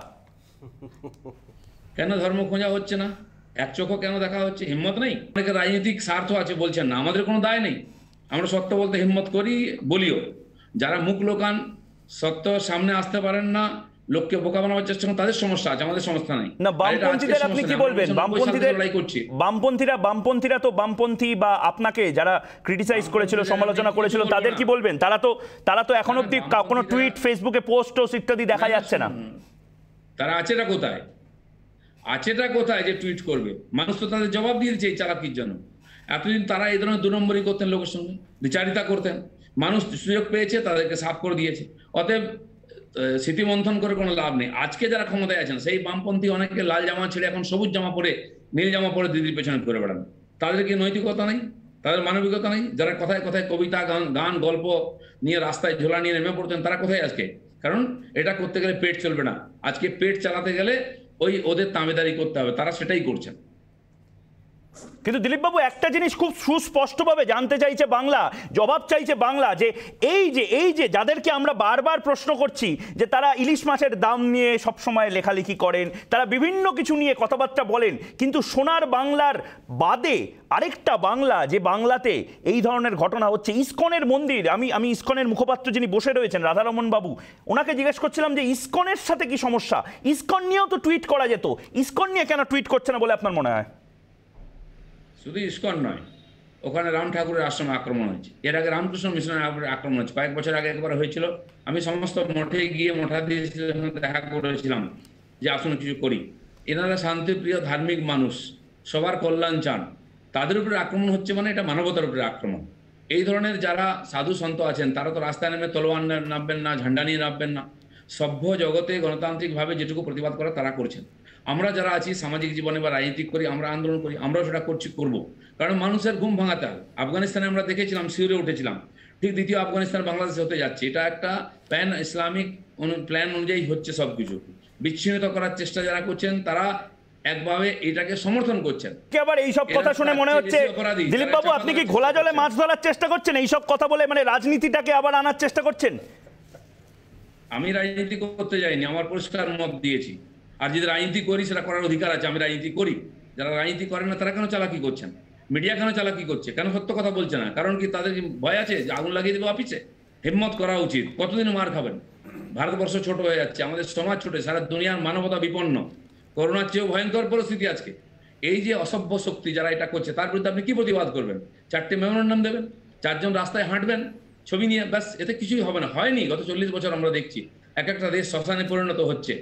কেন ধর্ম খোঁজা হচ্ছে না? এক চোখও কেন দেখা হচ্ছে? হিম্মত নেই? অনেকে রাজনৈতিক স্বার্থ আছে বলছেন না, আমাদের কোনো দায় নেই, আমরা সত্য বলতে হিম্মত করি, বলিও। যারা মুখ লোকান, সত্য সামনে আসতে পারেন না, লোককে বোকা বানাবার চেষ্টা করেন, তাদের সমস্যা আছে, আমাদের সমস্যা নেই। না, বামপন্থীদের আপনি কি বলবেন? বামপন্থীরা তো বামপন্থী বা আপনাকে যারা ক্রিটিসাইজ করেছিল, সমালোচনা করেছিল, তাদের কি বলবেন? তারা তো এখন অব্দি কোনো টুইট, ফেসবুকে পোস্ট ইত্যাদি দেখা যাচ্ছে না। তারা আছেটা কোথায় যে টুইট করবে? মানুষ তো তাদের জবাব দিয়ে দিচ্ছে এই চালাকির জন্য। এতদিন তারা এই ধরনের 2 নম্বরই করতেন, লোকের সঙ্গে বিচারিতা করতেন। মানুষ সুযোগ পেয়েছে, তাদেরকে সাফ করে দিয়েছে। অতএব স্মৃতিমন্থন করে কোনো লাভ নেই। আজকে যারা ক্ষমতায় আছেন সেই বামপন্থী অনেকে লাল জামা ছেড়ে এখন সবুজ জামা পরে, নীল জামা পরে দিদির পেছনে করে বেড়ান। তাদের কি নৈতিকতা নেই? তাদের মানবিকতা নেই? যারা কথায় কথায় কবিতা, গান, গল্প নিয়ে রাস্তায় ঝোলা নিয়ে নেমে পড়তেন, তারা কোথায় আজকে? কারণ এটা করতে গেলে পেট চলবে না। আজকে পেট চালাতে গেলে ওদের তাবেদারি করতে হবে, তারা সেটাই করছেন। কিন্তু দিলীপবাবু একটা জিনিস খুব সুস্পষ্টভাবে জানতে চাইছে বাংলা, জবাব চাইছে বাংলা, যে এই যে যাদেরকে আমরা বারবার প্রশ্ন করছি যে তারা ইলিশ মাছের দাম নিয়ে সবসময় লেখালেখি করেন, তারা বিভিন্ন কিছু নিয়ে কথাবার্তা বলেন, কিন্তু সোনার বাংলার বাদে আরেকটা বাংলা, যে বাংলাতে এই ধরনের ঘটনা হচ্ছে, ইসকনের মন্দির। আমি ইসকনের মুখপাত্র যিনি বসে রয়েছেন রাধারমণ বাবু, ওনাকে জিজ্ঞেস করছিলাম যে ইসকনের সাথে কি সমস্যা? ইসকন নিয়েও তো টুইট করা যেত, ইসকন নিয়ে কেন টুইট করছে না বলে আপনার মনে হয়? শুধু ইসকন নয়, ওখানে রাম ঠাকুরের আশ্রমে আক্রমণ হয়েছে, এর আগে রামকৃষ্ণ মিশনের আক্রমণ হয়েছে, কয়েক বছর আগে একবার হয়েছিল। আমি সমস্ত মঠে গিয়ে মঠাধীশদের সঙ্গে দেখা করেছিলাম যে আসুন কিছু করি। এনারা শান্তিপ্রিয় ধার্মিক মানুষ, সবার কল্যাণ চান, তাদের উপরে আক্রমণ হচ্ছে মানে এটা মানবতার উপরে আক্রমণ। এই ধরনের যারা সাধু সন্ত আছেন তারা তো রাস্তায় নেমে তলোয়ার নামবেন না, ঝান্ডা নিয়ে নামবেন না। সভ্য জগতে গণতান্ত্রিকভাবে যেটুকু প্রতিবাদ করা তারা করছেন। আমরা যারা আছি সামাজিক জীবনে বা রাজনীতি করি, আমরা আন্দোলন করি, আমরাও সেটা করব। কারণ মানুষের ঘুম ভাঙাতে হবে। আফগানিস্তানে আমরা দেখেছিলাম, শিউরে উঠেছিলাম, ঠিক দ্বিতীয় আফগানিস্তান বাংলাদেশে হতে যাচ্ছে। এটা একটা প্যান ইসলামিক প্ল্যান অনুযায়ী হচ্ছে সবকিছু। বিচ্ছিন্ন করার চেষ্টা যারা করছেন তারা একভাবে এটাকে সমর্থন করছেন। আবার এইসব কথা শুনে মনে হচ্ছে দিলীপ বাবু আপনি কি ঘোলা জলে মাছ ধরার চেষ্টা করছেন? এইসব কথা বলে মানে রাজনীতিটাকে আবার আনার চেষ্টা করছেন? আমি রাজনীতি করতে যাইনি, আমার পরিষ্কার মত দিয়েছি। আর যদি রাজনীতি করি সেটা করার অধিকার আছে, আমি রাজনীতি করি। যারা রাজনীতি করেন না তারা কেন চালাকি করছেন? মিডিয়া কেন চালাকি করছে, কেন সত্য কথা বলছে না? কারণ কি তাদের কি ভয় আছে যে আগুন লাগিয়ে দেবে অফিসে? হিম্মত করা উচিত। কতদিন মার খাবেন? ভারতবর্ষ ছোট হয়ে যাচ্ছে, আমাদের সমাজ ছোট, সারা দুনিয়ার মানবতা বিপন্ন, করোনার চেয়েও ভয়ঙ্কর পরিস্থিতি আজকে। এই যে অসভ্য শক্তি যারা এটা করছে তার বিরুদ্ধে আপনি কি প্রতিবাদ করবেন? 4টে মেমোরেন্ডাম দেবেন, 4 জন রাস্তায় হাঁটবেন ছবি নিয়ে, ব্যাস, এতে কিছুই হবে না। হয়নি, গত 40 বছর আমরা দেখছি এক একটা দেশ শ্মশানে পরিণত হচ্ছে।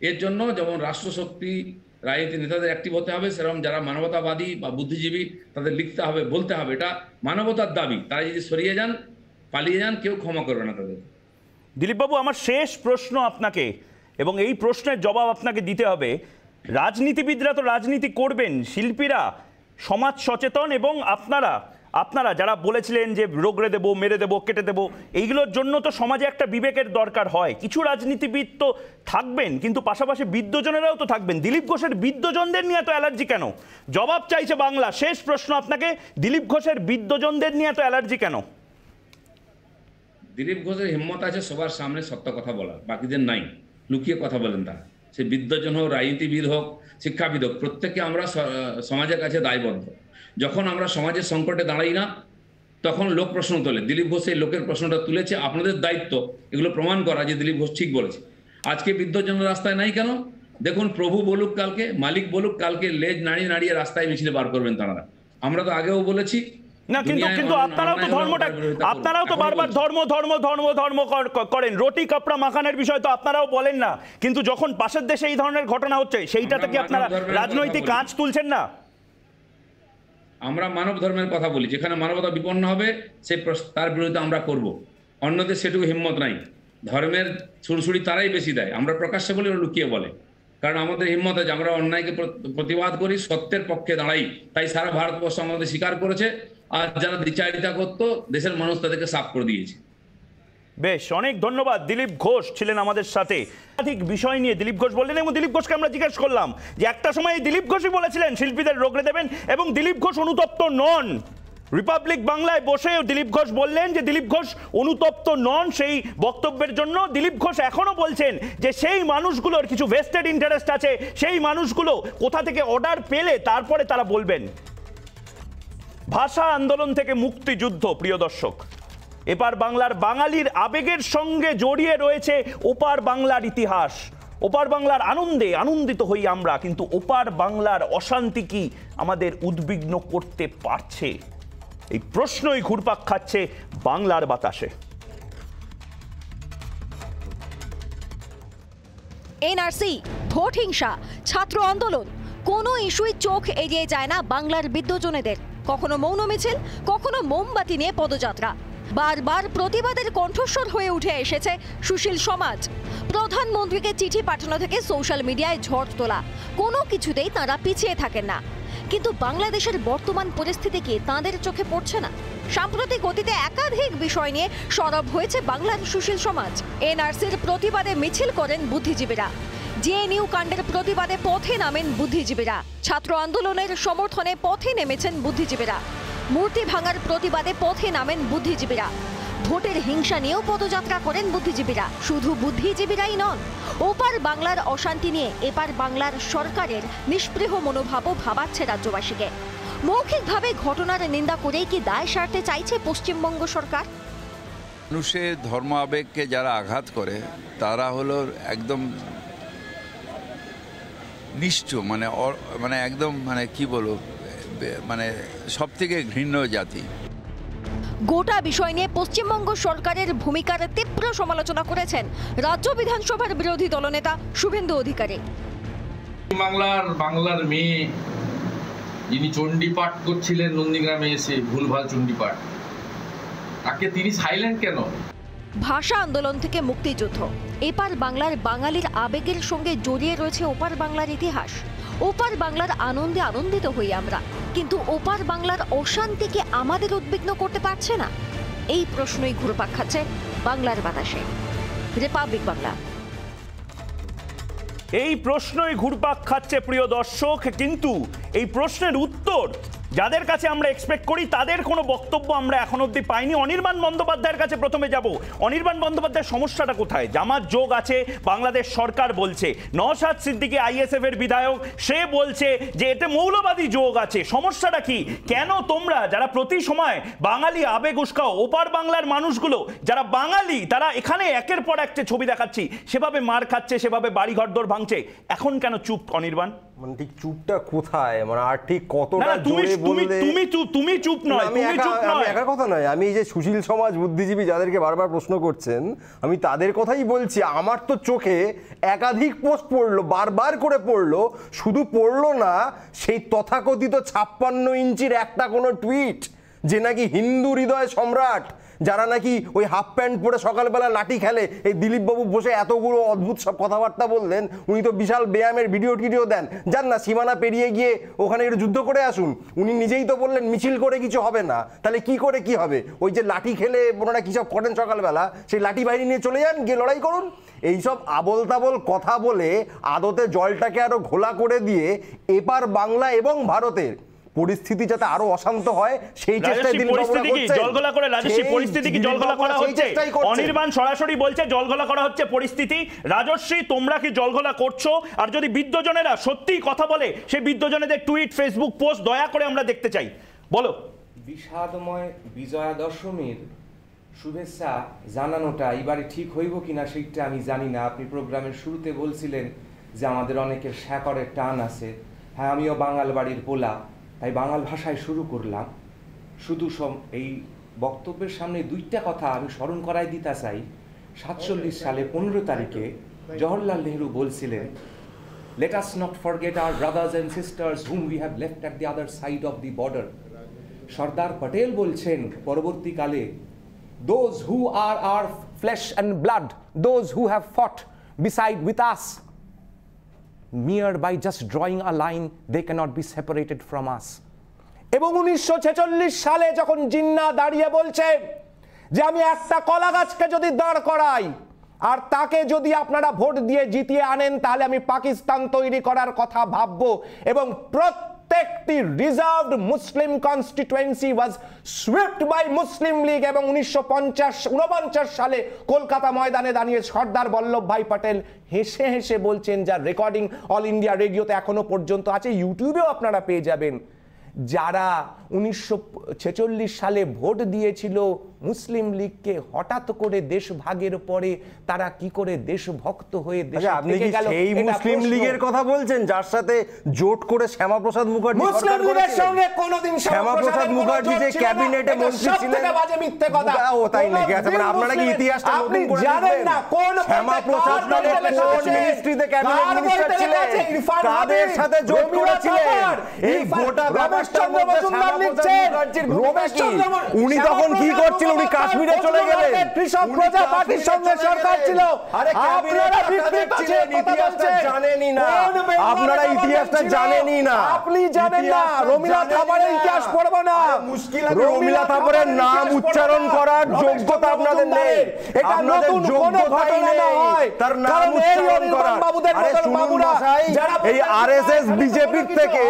এর জন্য যেমন রাষ্ট্রশক্তি রাজনীতি নেতাদের অ্যাক্টিভ হতে হবে, সেরকম যারা মানবতাবাদী বা বুদ্ধিজীবী তাদের লিখতে হবে, বলতে হবে এটা মানবতার দাবি। তারা যদি সরিয়ে যান, পালিয়ে যান, কেউ ক্ষমা করবে না তাদের। দিলীপবাবু, আমার শেষ প্রশ্ন আপনাকে, এবং এই প্রশ্নের জবাব আপনাকে দিতে হবে। রাজনীতিবিদরা তো রাজনীতি করবেন, শিল্পীরা সমাজ সচেতন, এবং আপনারা যারা বলেছিলেন যে রোগড়ে দেবো, মেরে দেবো, কেটে দেবো, এইগুলোর জন্য তো সমাজে একটা বিবেকের দরকার হয়। কিছু রাজনীতিবিদ তো থাকবেন, কিন্তু পাশাপাশি বিদ্বজনেরাও তো থাকবেন। দিলীপ ঘোষের বিদ্বজনদের নিয়ে এত অ্যালার্জি কেন? জবাব চাইছে বাংলা। শেষ প্রশ্ন আপনাকে, দিলীপ ঘোষের বিদ্বজনদের নিয়ে এত অ্যালার্জি কেন? দিলীপ ঘোষের হিম্মত আছে সবার সামনে সত্য কথা বলার, বাকিদের নাই, লুকিয়ে কথা বলেন তারা। সে বিদ্বজন হোক, রাজনীতিবিদ হোক, শিক্ষাবিদ হোক, প্রত্যেকে আমরা সমাজের কাছে দায়বদ্ধ। যখন আমরা সমাজের সংকটে দাঁড়াই না, তখন লোক প্রশ্ন তোলে। দিলীপ ঘোষ এই লোকের প্রশ্নটা তুলেছে, আপনাদের দায়িত্ব এগুলো প্রমাণ করা যে দিলীপ ঘোষ ঠিক বলেছে। আজকে বিদ্বজন রাস্তায় নাই কেন? দেখুন, প্রভু বলুক কালকে, মালিক বলুক কালকে, লেজ নাড়িয়ে নাড়িয়ে রাস্তায় মিছিলে বার করবেন তারা। আমরা তো আগেও বলেছি না, কিন্তু আপনারাও তো বারবার ধর্ম করেন। রুটি কাপড়া মাখানের বিষয় তো আপনারাও বলেন না, কিন্তু যখন পাশের দেশে এই ধরনের ঘটনা হচ্ছে সেইটাতে কি আপনারা রাজনৈতিক কাজ তুলছেন না? আমরা মানব ধর্মের কথা বলি, যেখানে মানবতা বিপন্ন হবে তার বিরুদ্ধে আমরা করব। অন্যদের সেটুকু হিম্মত নাই। ধর্মের ছুড়ছুড়ি তারাই বেশি দেয়, আমরা প্রকাশ্যে বলি, ওরা লুকিয়ে বলে। কারণ আমাদের হিম্মত আছে, আমরা অন্যায়কে প্রতিবাদ করি, সত্যের পক্ষে দাঁড়াই। তাই সারা ভারতবর্ষ আমাদের স্বীকার করেছে, আর যারা দ্বিচারিতা করতো দেশের মানুষ তাদেরকে সাফ করে দিয়েছে। বেশ, অনেক ধন্যবাদ। দিলীপ ঘোষ ছিলেন আমাদের সাথে। একাধিক বিষয় নিয়ে দিলীপ ঘোষ বললেন, এবং দিলীপ ঘোষকে আমরা জিজ্ঞেস করলাম যে একটা সময় দিলীপ ঘোষই বলেছিলেন শিল্পীদের রোগড়ে দেবেন, এবং দিলীপ ঘোষ অনুতপ্ত নন। রিপাবলিক বাংলায় বসে দিলীপ ঘোষ বললেন যে দিলীপ ঘোষ অনুতপ্ত নন সেই বক্তব্যের জন্য। দিলীপ ঘোষ এখনো বলছেন যে সেই মানুষগুলোর কিছু ভেস্টেড ইন্টারেস্ট আছে, সেই মানুষগুলো কোথা থেকে অর্ডার পেলে তারপরে তারা বলবেন। ভাষা আন্দোলন থেকে মুক্তিযুদ্ধ, প্রিয় দর্শক, এপার বাংলার বাঙালির আবেগের সঙ্গে জড়িয়ে রয়েছে ওপার বাংলার ইতিহাস। ওপার বাংলার আনন্দে আনন্দিত হই আমরা, কিন্তু ওপার বাংলার অশান্তি কি আমাদের উদ্বিগ্ন করতে পারছে? এই প্রশ্নই ঘুরপাক খাচ্ছে বাংলার বাতাসে। এনআরসি, ভোট হিংসা, ছাত্র আন্দোলন, কোনো ইস্যুই চোখ এড়িয়ে যায় না বাংলার বিদ্বজনেদের। কখনো মৌন মিছিল, কখনো মোমবাতি নিয়ে পদযাত্রা। বারবার প্রতিবাদের কণ্ঠস্বর হয়ে উঠে এসেছে সুশীল সমাজ। প্রধানমন্ত্রীকে চিঠি পাঠানো থেকে সোশ্যাল মিডিয়ায় ঝড় তোলা, কোনো কিছুতেই তাঁরা পিছিয়ে থাকেন না। কিন্তু বাংলাদেশের বর্তমান পরিস্থিতি কি তাঁদের চোখে পড়ছে না? সাম্প্রতিক অতীতে একাধিক বিষয় নিয়ে সরব হয়েছে বাংলার সুশীল সমাজ। এনআরসির প্রতিবাদে মিছিল করেন বুদ্ধিজীবীরা, জেএনইউ কাণ্ডের প্রতিবাদে পথে নামেন বুদ্ধিজীবীরা, ছাত্র আন্দোলনের সমর্থনে পথে নেমেছেন বুদ্ধিজীবীরা, মূর্তি ভাঙার প্রতিবাদে পথে নামেন বুদ্ধিজীবীরা, ভোটের হিংসা নিয়েও পদযাত্রা করেন বুদ্ধিজীবীরা। শুধু বুদ্ধিজীবীরাই নন, ওপার বাংলার অশান্তি নিয়ে এপার বাংলার সরকারের নিষ্পৃহ মনোভাবও ভাবাচ্ছে রাজ্যবাসীকে। মৌখিকভাবে ঘটনার নিন্দা করেই কি দায় সারতে চাইছে পশ্চিমবঙ্গ সরকার? মানুষের ধর্ম আবেগকে যারা আঘাত করে তারা হলো একদম নিষ্ঠুর, মানে একদম কি বলবো, মানে সব থেকে ঘৃণ্য জাতি। গোটা বিষয় নিয়ে পশ্চিমবঙ্গ সরকারের ভূমিকার তীব্র সমালোচনা করেছেন রাজ্য বিধানসভার বিরোধী দলনেতা শুভেন্দু অধিকারী। বাংলার মেয়ে যিনি চণ্ডীপাঠ করছিলেন নন্দীগ্রামে এসে, ভুলভাল চণ্ডীপাঠ, তাকে তিনি সাইলেন্ট কেন? ভাষা আন্দোলন থেকে মুক্তিযুদ্ধ, এপার বাংলার বাঙালির আবেগের সঙ্গে জড়িয়ে রয়েছে ওপার বাংলার ইতিহাস। ওপার বাংলার আনন্দে আনন্দিত হই আমরা, কিন্তু ওপার বাংলার অশান্তিকে আমাদের উদ্বিগ্ন করতে পারছে না? এই প্রশ্নই ঘুরপাক খাচ্ছে বাংলার বাতাসে। রিপাবলিক বাংলা। এই প্রশ্নই ঘুরপাক খাচ্ছে প্রিয় দর্শক, কিন্তু এই প্রশ্নের উত্তর যাদের কাছে আমরা এক্সপেক্ট করি তাদের কোনো বক্তব্য আমরা এখন অবধি পাইনি। অনির্বাণ বন্দ্যোপাধ্যায়ের কাছে প্রথমে যাব। অনির্বাণ বন্দ্যোপাধ্যায়ের সমস্যাটা কোথায়? জামাত যোগ আছে, বাংলাদেশ সরকার বলছে। নওশাদ সিদ্দিকী আইএসএফ এর বিধায়ক, সে বলছে যে এতে মৌলবাদী যোগ আছে। সমস্যাটা কি? কেন তোমরা যারা প্রতি সময় বাঙালি আবেগ উস্কাও, ওপার বাংলার মানুষগুলো যারা বাঙালি, তারা এখানে একের পর একটা ছবি দেখাচ্ছি, সেভাবে মার খাচ্ছে, সেভাবে বাড়ি ঘরদোর ভাঙছে, এখন কেন চুপ অনির্বাণ? মানে ঠিক চুপটা কোথায়, মানে আর ঠিক কতটা জোরে বললে? তুমি চুপ নয়, তুমি চুপ নয়, একা কথা নয়। আমি এই যে সুশীল সমাজ বুদ্ধিজীবী যাদেরকে বারবার প্রশ্ন করছেন, আমি তাদের কথাই বলছি। আমার তো চোখে একাধিক পোস্ট পড়লো, বারবার করে পড়লো, শুধু পড়লো না, সেই তথাকথিত 56 ইঞ্চির একটা কোনো টুইট যে নাকি হিন্দু হৃদয় সম্রাট, যারা নাকি ওই হাফ প্যান্ট পরে সকালবেলা লাঠি খেলে, এই দিলীপ বাবু বসে এতগুলো অদ্ভুত সব কথাবার্তা বললেন। উনি তো বিশাল ব্যায়ামের ভিডিও টিডিও দেন, যান না সীমানা পেরিয়ে গিয়ে ওখানে একটু যুদ্ধ করে আসুন। উনি নিজেই তো বললেন মিছিল করে কিছু হবে না, তাহলে কি করে কি হবে? ওই যে লাঠি খেলে ওনারা কী সব করেন সকালবেলা, সেই লাঠি বাহিনী নিয়ে চলে যান, গিয়ে লড়াই করুন। এইসব আবল তাবল কথা বলে আদতে জলটাকে আরো ঘোলা করে দিয়ে এপার বাংলা এবং ভারতের পরিস্থিতি যাতে আরো অশান্ত হয় সেই চেষ্টায় জলগলা করে পরিস্থিতি কি জলগলা করা হচ্ছে? অনির্বাণ সরাসরি বলছে জলগলা করা হচ্ছে পরিস্থিতি। রাজশ্রী, তোমরা কি জলগলা করছো? আর যদি বিদ্বজনেরা সত্যিই কথা বলে, সেই বিদ্বজনেদের টুইট, ফেসবুক পোস্ট দয়া করে আমরা দেখতে চাই। বলো। বিষাদময় বিজয়া দশমীর শুভেচ্ছা জানানোটা এবারে ঠিক হইব কিনা সেইটা আমি জানি না। আপনি প্রোগ্রামের শুরুতে বলছিলেন যে আমাদের অনেকের শ্যাকরের টান আছে। হ্যাঁ, আমিও বাঙাল বাড়ির পোলা, তাই বাঙাল ভাষায় শুরু করলাম। শুধু এই বক্তব্যের সামনে দুইটা কথা আমি স্মরণ করাই দিতে চাই। 47 সালে 15 তারিখে জওহরলাল নেহরু বলছিলেন, let us not forget our brothers and sisters whom we have left at the other side of the border. Sardar Patel বলছেন পরবর্তীকালে, those who are our flesh and blood, those who have fought beside with us, mere by just drawing a line they cannot be separated from us. এবং 1946 সালে যখন জিন্নাহ দাঁড়িয়ে বলছে যে আমি একটা কলা গাছকে যদি দাঁড় করাই আর তাকে যদি আপনারা ভোট দিয়ে জিতিয়ে আনেন, তাহলে আমি পাকিস্তান তৈরি করার কথা ভাববো। এবং প্রত্যেকটি reserved Muslim constituency was swept by Muslim League. এবং 1949 সালে কলকাতা ময়দানে দাঁড়িয়ে সর্দার বল্লভভাই পটেল হেসে হেসে বলছেন, যার রেকর্ডিং অল ইন্ডিয়া রেডিওতে এখনো পর্যন্ত আছে, ইউটিউবেও আপনারা পেয়ে যাবেন, যারা 1946 সালে ভোট দিয়েছিল মুসলিম লীগকে, হঠাৎ করে দেশভাগের পরে তারা কি করে দেশভক্ত হয়ে দেশে থেকে গেল? এই মুসলিম লীগের কথা বলছেন যার সাথে জোট করে শ্যামাপ্রসাদ মুখার্জি মুসলিম লীগের সঙ্গে কোনোদিন শ্যামাপ্রসাদ মুখার্জি যে ক্যাবিনেটে মন্ত্রী ছিলেন, বাজে মিথ্যে কথা। ও তাই নাকি? আচ্ছা, মানে আপনারা কি ইতিহাসটা নতুন করে জানেন না? কোন শ্যামাপ্রসাদ কোন মিনিস্ট্রিতে ক্যাবিনেট মিনিস্টার ছিলেন, কাদের সাথে জোট করেছিলেন? এই গোটা ব্যাপারটার মধ্যে শ্যামাপ্রসাদ মুখার্জির ভূমিকা কি? উনি তখন কি করছিলেন? উনি কাশ্মীরে চলে গেলেন, কৃষক প্রজা পার্টির সঙ্গে সরকার ছিল। আপনারা ইতিহাসটা জানেনই না, আপনারা ইতিহাসটা জানেনই না, আপনি জানেন না। রমিলা থাপারের ইতিহাস পড়বো না, রমিলা থাপারের নাম উচ্চারণ করার যোগ্যতা আপনাদের নেই। এটা নতুন কোনো ঘটনা নয়, তার নাম উচ্চারণ করা। আরে শুনুন মশাই, এই আরএসএস বিজেপির থেকে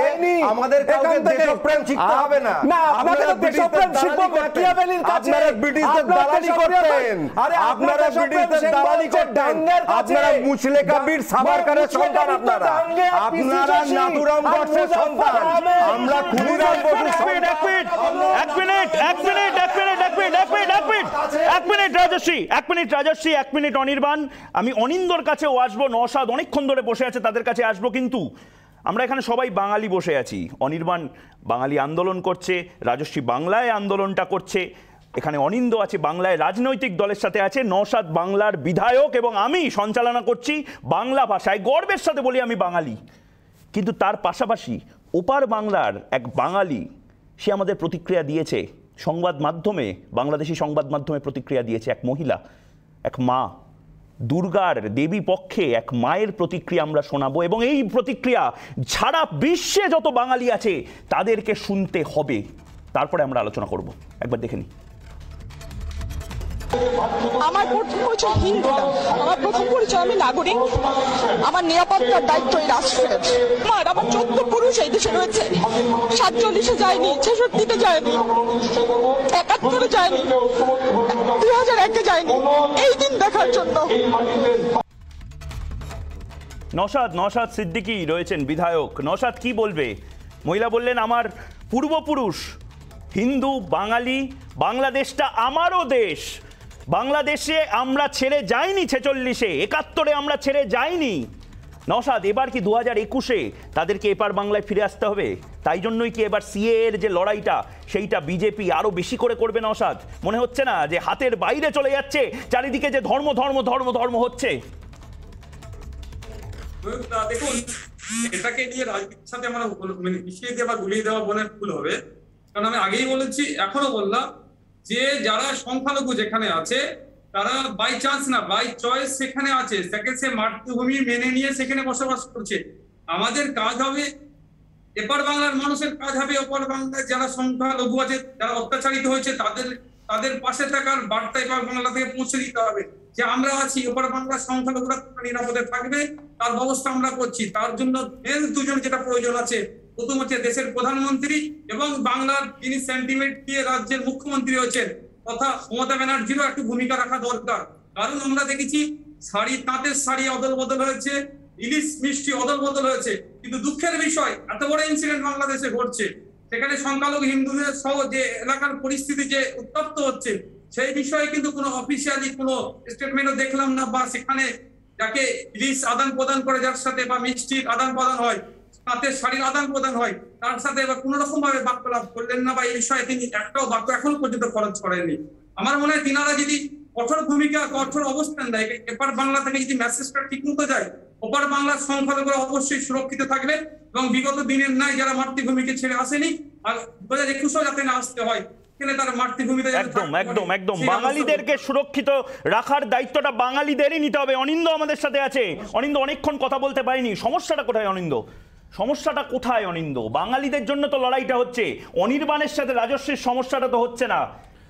আমাদের কাউকে দেশপ্রেম শিখতে হবে না। আপনারা দেশপ্রেম শিখবো ম্যাকিয়াভেলির কাছে। ব্রিটিশদের দালালি করতেন, আপনারা ব্রিটিশদের দালালি করতেন, আপনারা মুশলেকা বীর সাভারকারের সন্তান, আপনারা নাথুরাম গডসের সন্তান, আমরা খুদিরাম বসুর সন্তান। এক মিনিট অনির্বাণ, আমি অনিন্দর কাছেও আসবো, নওশাদ অনেকক্ষণ ধরে বসে আছে, তাদের কাছে আসবো, কিন্তু আমরা এখানে সবাই বাঙালি বসে আছি। অনির্বাণ বাঙালি আন্দোলন করছে, রাজশ্রী বাংলায় আন্দোলনটা করছে, এখানে অনিন্দ আছে বাংলায় রাজনৈতিক দলের সাথে আছে, নওশাদ বাংলার বিধায়ক, এবং আমি সঞ্চালনা করছি বাংলা ভাষায়। গর্বের সাথে বলি আমি বাঙালি। কিন্তু তার পাশাপাশি ওপার বাংলার এক বাঙালি, সে আমাদের প্রতিক্রিয়া দিয়েছে সংবাদ মাধ্যমে, বাংলাদেশি সংবাদ মাধ্যমে প্রতিক্রিয়া দিয়েছে। এক মহিলা, এক মা, দুর্গার দেবী পক্ষে এক মায়ের প্রতিক্রিয়া আমরা শোনাবো, এবং এই প্রতিক্রিয়া সারা বিশ্বে যত বাঙালি আছে তাদেরকে শুনতে হবে। তারপরে আমরা আলোচনা করব। একবার দেখে নিই। আমার প্রথম পরিচয় হিন্দু না, আমার প্রথম পরিচয় আমি নাগরিক। আমার নিরাপত্তার দায়িত্ব এই রাষ্ট্রের। আমার 14 পুরুষ এই দেশে রয়েছে। 47-এ যায়নি, 66-তে যায়নি, 71-এ যায়নি, 2001-এ যায়নি, এই দিন দেখার জন্য। নওশাদ সিদ্দিকী রয়েছেন বিধায়ক। নওশাদ কি বলবে? মহিলা বললেন আমার পূর্বপুরুষ হিন্দু, বাঙালি, বাংলাদেশটা আমারও দেশ, বাংলাদেশে আমরা ছেড়ে যাইনি, 46-এ 71-এ আমরা ছেড়ে যাইনি। নওশাদ, এবার কি 2021-এ তাদেরকে এপার বাংলায় ফিরে আসতে হবে? তাই জন্যই কি এবার সিএ এর যে লড়াইটা সেইটা বিজেপি আরো বেশি করে করবে? নওশাদ, মনে হচ্ছে না যে হাতের বাইরে চলে যাচ্ছে, চারিদিকে যে ধর্ম ধর্ম ধর্ম ধর্ম হচ্ছে? দেখুন, এটাকে নিয়ে রাজনীতির সাথে আমরা মিশিয়ে দেওয়া বা গুলিয়ে দেওয়া বলে ভুল হবে। কারণ আমি আগেই বলেছি, এখনো বললাম যে যারা সংখ্যালঘু যেখানে আছে তারা বাই চান্স না, বাই চয়েস সেখানে আছে, সে মাতৃভূমি মেনে নিয়ে সেখানে বসবাস করছে। আমাদের কাজ হবে, এপার বাংলার মানুষের কাজ হবে ওপার বাংলার যারা সংখ্যালঘু আছে, যারা অত্যাচারিত হয়েছে তাদের পাশে থাকার বার্তা এপার বাংলা থেকে পৌঁছে দিতে হবে যে আমরা আছি, ওপার বাংলার সংখ্যালঘুরা নিরাপদে থাকবে, তার ব্যবস্থা আমরা করছি। তার জন্য মেন দুজন যেটা প্রয়োজন আছে, প্রথম হচ্ছে দেশের প্রধানমন্ত্রী এবং বাংলার যিনি সেন্টিমেন্ট দিয়ে রাজ্যের মুখ্যমন্ত্রী হয়েছেন তথা মমতা ব্যানার্জিরও একটু ভূমিকা রাখা দরকার। কারণ আমরা দেখেছি তাঁতের শাড়ি অদল বদল হয়েছে, ইলিশ মিষ্টি অদল বদল হয়েছে, কিন্তু দুঃখের বিষয় এত বড় ইনসিডেন্ট বাংলাদেশে ঘটছে, সেখানে সংখ্যালঘু হিন্দুদের সহ যে এলাকার পরিস্থিতি যে উত্তপ্ত হচ্ছে সেই বিষয়ে কিন্তু কোনো অফিসিয়ালি কোনো স্টেটমেন্টও দেখলাম না, বা সেখানে যাকে ইলিশ আদান প্রদান করে যার সাথে বা মিষ্টির আদান প্রদান হয়, তাঁতের শাড়ির আদান প্রদান হয়, তার সাথে এবার কোন রকম ভাবে বাক্যলাভ করলেন না, বা এই বিষয়ে তিনি একটাও বাক্য এখনো পর্যন্ত খরচ করেননি। আমার মনে হয় তিনারা যদি কঠোর ভূমিকা, কঠোর অবস্থান দেয়, এপার বাংলা থেকে যদি মেসেজটা ঠিক মতো যায়, ওপার বাংলার সংখ্যালঘুরা অবশ্যই সুরক্ষিত থাকবে এবং বিগত দিনের নাই যারা মাতৃভূমিকে ছেড়ে আসেনি আর 2021-ও যাতে না আসতে হয়, একদম একদম একদম বাঙালিদেরকে সুরক্ষিত রাখার দায়িত্বটা বাঙালিদেরই নিতে হবে। অনিন্দ আমাদের সাথে আছে। অনিন্দ, অনেকক্ষণ কথা বলতে পারিনি, সমস্যাটা কোথায় অনিন্দ? সমস্যাটা কোথায় অনিন্দ? বাঙালিদের জন্য তো লড়াইটা হচ্ছে, অনির্বাণের সাথে রাজস্বের সমস্যাটা তো হচ্ছে না।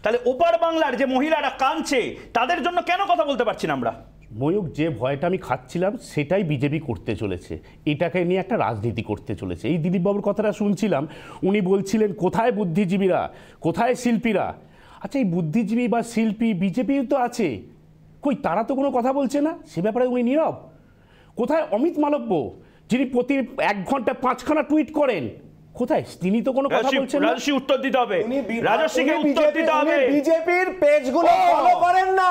তাহলে ওপার বাংলার যে মহিলারা কাঁদছে তাদের জন্য কেন কথা বলতে পারছি না আমরা? ময়ূক, যে ভয়টা আমি খাচ্ছিলাম সেটাই বিজেপি করতে চলেছে, এটাকে নিয়ে একটা রাজনীতি করতে চলেছে। এই দিলীপবাবুর কথাটা শুনছিলাম, উনি বলছিলেন কোথায় বুদ্ধিজীবীরা, কোথায় শিল্পীরা। আচ্ছা, এই বুদ্ধিজীবী বা শিল্পী বিজেপিও তো আছে, কই তারা তো কোনো কথা বলছে না, সে ব্যাপারে উনি নীরব। কোথায় অমিত মালব্য, যিনি প্রতি 1 ঘন্টায় 5খানা টুইট করেন, কোথায় তিনি? তো কোনো কথা বলছেন না। রাজস্বী উত্তর দিতে হবে, রাজস্বীকে উত্তর দিতে হবে। বিজেপির পেজগুলো ফলো করেন না,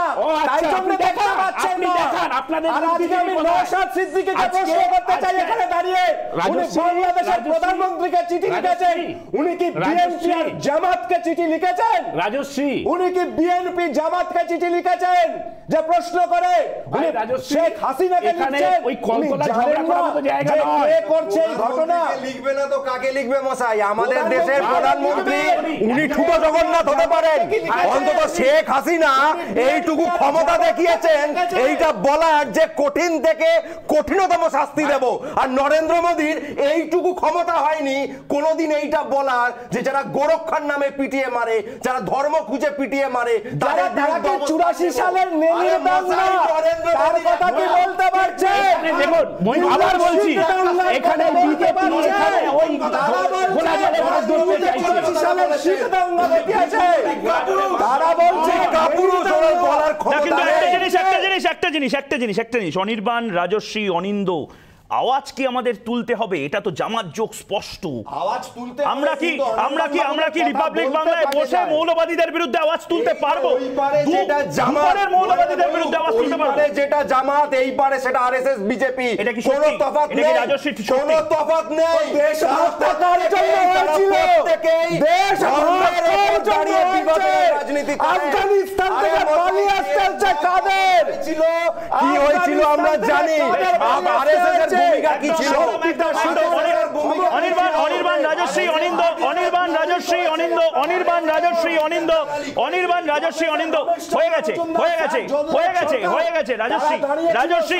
তাই জন্য দেখতে পাচ্ছেন না। দেখান আপনাদের। আর আজকে আমি নওশাদ সিদ্দিকীকে প্রশ্ন করতে চাই এখানে দাঁড়িয়ে, উনি বাংলাদেশের প্রধানমন্ত্রীকে চিঠি লিখেছেন, উনি কি বিএনপি আর জামাতকে চিঠি লিখেছেন? রাজস্বী, উনি কি বিএনপি জামাতকে চিঠি লিখেছেন যে প্রশ্ন করে উনি শেখ হাসিনাকে লিখছেন? ওই কলতলা ঝগড়া করার মতো জায়গা নয়। কে করছে এই ঘটনা? লিখবে না তো কাকে লিখবে মশাই? আমাদের দেশের প্রধানমন্ত্রী উনি ছোট জগন্নাথ হতে পারেন, অন্তত শেখ হাসিনা এইটুকু ক্ষমতা দেখিয়েছেন এইটা বলার যে কঠিন থেকে কঠিনতম শাস্তি দেব, আর নরেন্দ্র মোদীর এইটুকু ক্ষমতা হয়নি কোনোদিন এইটা বলার যে যারা গোরক্ষার নামে পিটিয়ে মারে, যারা ধর্ম খুঁজে পিটিয়ে মারে, তারা 84 সালের নেলিয়ে দাঙ্গা, তার কথা কি বলতে পারছে? আবার বলছি, এখানে বিজেপি এখানে ওই গোলা জলে মাছ ধরতে চাইছে। তারা বলছে কাপুরুষ বলার ক্ষমতা নেই। একটা জিনিস অনির্বাণ, রাজস্বী, অনিন্দ, আওয়াজ কি আমাদের তুলতে হবে? এটা তো জামাত যোগ স্পষ্ট। আওয়াজ তুলতে আমরা কি রিপাবলিক বাংলায় বসে মৌলবাদীদের বিরুদ্ধে আওয়াজ তুলতে পারবো? যেটা জামাতের মৌলবাদীদের বিরুদ্ধে আওয়াজ তুলতে পারবো, যেটা জামাত এই পারে সেটা আরএসএস বিজেপি, কোনো তফাৎ নেই, কোনো তফাৎ নেই। দেশ রক্ষার জন্য হয়েছিল, দেশ রক্ষার জন্য রাজনীতি করে আফগানিস্তান থেকে পালিয়ে আসতে কাদের ছিল, কি হয়েছিল আমরা জানি। আরএসএস এর ভূমিকা কি ছিল? অনির্বাণ রাজশ্রী অনিন্দ অনির্বাণ রাজশ্রী অনিন্দ অনির্বাণ রাজশ্রী অনিন্দ অনির্বাণ রাজশ্রী অনিন্দ হয়ে গেছে রাজশ্রী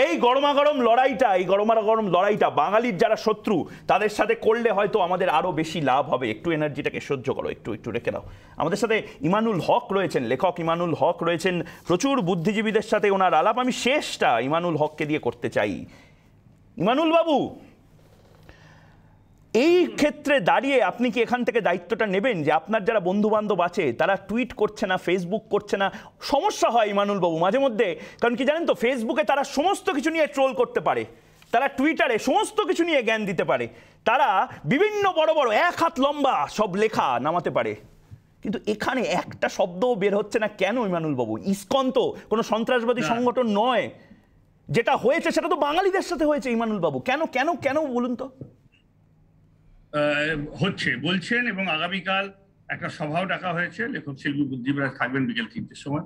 এই গরমাগরম লড়াইটা বাঙালির যারা শত্রু তাদের সাথে করলে হয়তো আমাদের আরো বেশি লাভ হবে। একটু এনার্জিটাকে সহ্য করো, একটু রেখে দাও। আমাদের সাথে ইমানুল হক রয়েছেন, লেখক ইমানুল হক রয়েছেন, প্রচুর বুদ্ধিজীবীদের সাথে ওনার আলাপ আমি শেষটা ইমানুল হককে দিয়ে করতে চাই। ইমানুল বাবু, এই ক্ষেত্রে দাঁড়িয়ে আপনি কি এখান থেকে দায়িত্বটা নেবেন যে আপনার যারা বন্ধু বান্ধব আছে তারা টুইট করছে না, ফেসবুক করছে না? সমস্যা হয় ইমানুল বাবু মাঝে মধ্যে, কারণ কি জানেন তো, ফেসবুকে তারা সমস্ত কিছু নিয়ে ট্রোল করতে পারে, তারা টুইটারে সমস্ত কিছু নিয়ে জ্ঞান দিতে পারে, তারা বিভিন্ন বড় বড় 1 হাত লম্বা সব লেখা নামাতে পারে, কিন্তু এখানে একটা শব্দও বের হচ্ছে না কেন ইমানুল বাবু? ইসকন তো কোনো সন্ত্রাসবাদী সংগঠন নয়, যেটা হয়েছে সেটা তো বাঙালিদের সাথে হয়েছে ইমানুল বাবু, কেন কেন কেন বলুন তো? হচ্ছে বলছেন, এবং আগামীকাল একটা সভাও ডাকা হয়েছে, লেখক শিল্পী বুদ্ধিজীবীরা থাকবেন বিকেল 3টের সময়।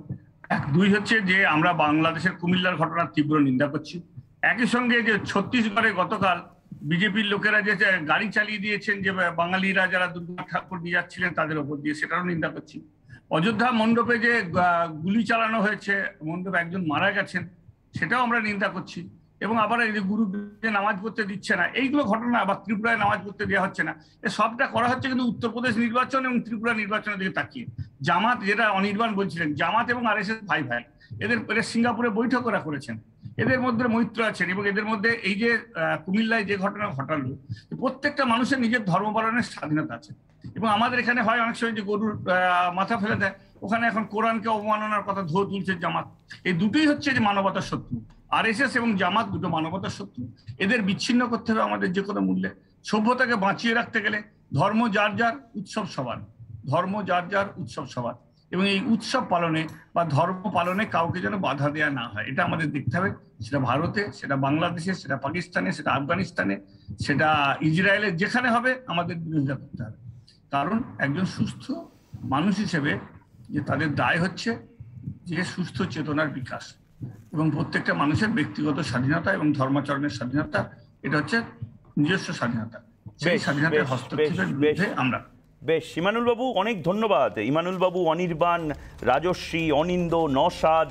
2 হচ্ছে যে আমরা বাংলাদেশের কুমিল্লার ঘটনার তীব্র নিন্দা করছি। একই সঙ্গে যে ছত্তিশগড়ে গতকাল বিজেপির লোকেরা যে গাড়ি চালিয়ে দিয়েছেন যে বাঙালিরা যারা দুর্গা ঠাকুর নিয়ে যাচ্ছিলেন তাদের ওপর দিয়ে, সেটারও নিন্দা করছি। অযোধ্যা মণ্ডপে যে গুলি চালানো হয়েছে, মণ্ডপে একজন মারা গেছেন, সেটাও আমরা নিন্দা করছি। এবং আবার এই যে গুরু নামাজ পড়তে দিচ্ছে না, এইগুলো ঘটনা, বা ত্রিপুরায় নামাজ পড়তে দেওয়া হচ্ছে না, এ সবটা করা হচ্ছে কিন্তু উত্তরপ্রদেশ নির্বাচন এবং ত্রিপুরা নির্বাচনের দিকে তাকিয়ে। জামাত, যেটা অনির্বাণ বলছিলেন, জামাত এবং RSS ভাই এদের সিঙ্গাপুরে বৈঠক করেছেন, এদের মধ্যে মৈত্র আছেন, এবং এদের মধ্যে এই যে কুমিল্লায় যে ঘটনা ঘটালো, প্রত্যেকটা মানুষের নিজের ধর্ম পালনের স্বাধীনতা আছে। এবং আমাদের এখানে হয় অনেক সময় যে গরুর মাথা ফেলে দেয়, ওখানে এখন কোরআনকে অবমাননার কথা ধো তুলছে জামাত। এই দুটোই হচ্ছে যে মানবতার শত্রু। RSS এবং জামাত দুটো মানবতার শত্রু, এদের বিচ্ছিন্ন করতে হবে আমাদের যে কোনো মূল্যে। সভ্যতাকে বাঁচিয়ে রাখতে গেলে ধর্ম যার যার, উৎসব সবার, ধর্ম যার যার, উৎসব সবার, এবং এই উৎসব পালনে বা ধর্ম পালনে কাউকে যেন বাধা দেওয়া না হয়, এটা আমাদের দেখতে হবে। সেটা ভারতে, সেটা বাংলাদেশে, সেটা পাকিস্তানে, সেটা আফগানিস্তানে, সেটা ইসরায়েলে, যেখানে হবে আমাদের বিরোধিতা করতে হবে। কারণ একজন সুস্থ মানুষ হিসেবে যে তাদের দায় হচ্ছে যে সুস্থ চেতনার বিকাশ, এবং প্রত্যেকটা মানুষের ব্যক্তিগত স্বাধীনতা এবং ধর্মাচরণের স্বাধীনতা, এটা হচ্ছে নিজস্ব স্বাধীনতা। সেই স্বাধীনতার হস্তক্ষেপের বিরুদ্ধে আমরা। বেশ, ইমানুল বাবু অনেক ধন্যবাদ। ইমানুল বাবু, অনির্বাণ, রাজশ্রী, অনিন্দ, নওশাদ,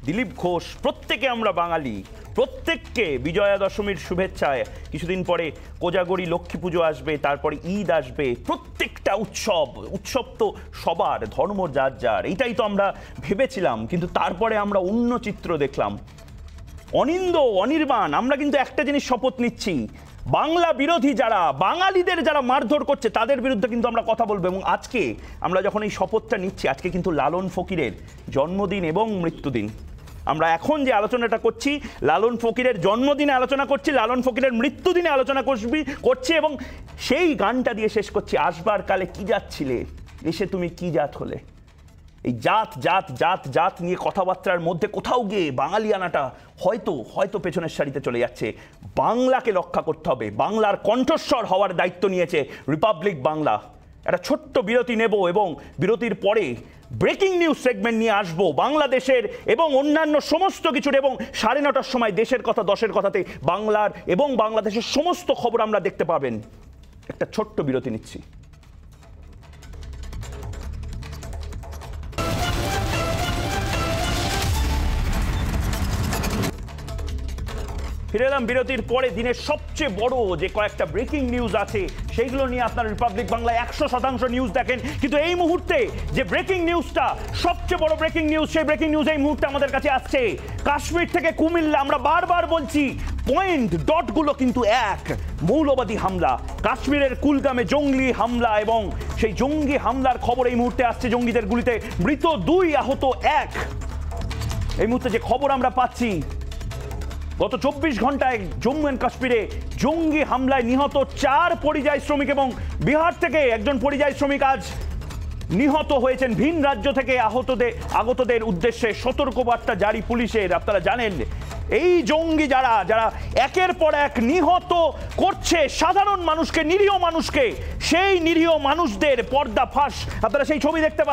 দিলীপ ঘোষ, প্রত্যেকে আমরা বাঙালি, প্রত্যেককে বিজয়া দশমীর শুভেচ্ছায়। কিছুদিন পরে কোজাগরি, লক্ষ্মী পুজো আসবে, তারপরে ঈদ আসবে, প্রত্যেকটা উৎসব তো সবার, ধর্ম যার যার, এইটাই তো আমরা ভেবেছিলাম, কিন্তু তারপরে আমরা অন্য চিত্র দেখলাম। অনিন্দ, অনির্বাণ, আমরা কিন্তু একটা জিনিস শপথ নিচ্ছি, বাংলা বিরোধী যারা, বাঙালিদের যারা মারধর করছে তাদের বিরুদ্ধে কিন্তু আমরা কথা বলবো। এবং আজকে আমরা যখন এই শপথটা নিচ্ছি, আজকে কিন্তু লালন ফকিরের জন্মদিন এবং মৃত্যুদিন। আমরা এখন যে আলোচনাটা করছি, লালন ফকিরের জন্মদিনে আলোচনা করছি, লালন ফকিরের মৃত্যুদিনে আলোচনা করছি, এবং সেই গানটা দিয়ে শেষ করছি, আসবার কালে কি যাচ্ছিলে, এসে তুমি কি জাত হলে। এই জাত জাত জাত জাত নিয়ে কথাবার্তার মধ্যে কোথাও গিয়ে বাঙালিয়ানাটা হয়তো পেছনের সারিতে চলে যাচ্ছে। বাংলাকে রক্ষা করতে হবে, বাংলার কণ্ঠস্বর হওয়ার দায়িত্ব নিয়েছে রিপাবলিক বাংলা। একটা ছোট্ট বিরতি নেব, এবং বিরতির পরে ব্রেকিং নিউজ সেগমেন্ট নিয়ে আসবো বাংলাদেশের এবং অন্যান্য সমস্ত কিছুর, এবং 9:30টার সময় দেশের কথা, 10-এর কথাতে বাংলার এবং বাংলাদেশের সমস্ত খবর আমরা দেখতে পাবেন। একটা ছোট্ট বিরতি নিচ্ছি। ফিরে এলাম বিরতির পরে। দিনের সবচেয়ে বড় যে কয়েকটা ব্রেকিং নিউজ আছে সেইগুলো নিয়ে আপনারা রিপাবলিক বাংলা 100% নিউজ দেখেন, কিন্তু এই মুহূর্তে যে ব্রেকিং নিউজটা, সবচেয়ে বড় ব্রেকিং নিউজ, সেই ব্রেকিং নিউজ এই মুহূর্তে আমাদের কাছে আসছে কাশ্মীর থেকে কুমিল্লা। আমরা বারবার বলছি, পয়েন্ট ডটগুলো কিন্তু এক। মৌলবাদী হামলা, কাশ্মীরের কুলগামে জঙ্গি হামলা, এবং সেই জঙ্গি হামলার খবর এই মুহূর্তে আসছে। জঙ্গিদের গুলিতে মৃত 2, আহত 1। এই মুহূর্তে যে খবর আমরা পাচ্ছি, গত 24 ঘন্টায় জম্মু অ্যান্ড কাশ্মীরে জঙ্গি হামলায় নিহত 4 পরিযায়ী শ্রমিক, এবং বিহার থেকে একজন পরিযায়ী শ্রমিক আজ নিহত হয়েছেন। ভিন রাজ্য থেকে আগতদের উদ্দেশ্যে সতর্কবার্তা জারি পুলিশের। আপনারা জানেন, এই জঙ্গি যারা একের পর এক নিহত করছে সাধারণ মানুষকে, নিরীহ মানুষকে, সেই নিরীহ মানুষদের পর্দা ফাঁস। আপনারা সেই ছবি দেখতে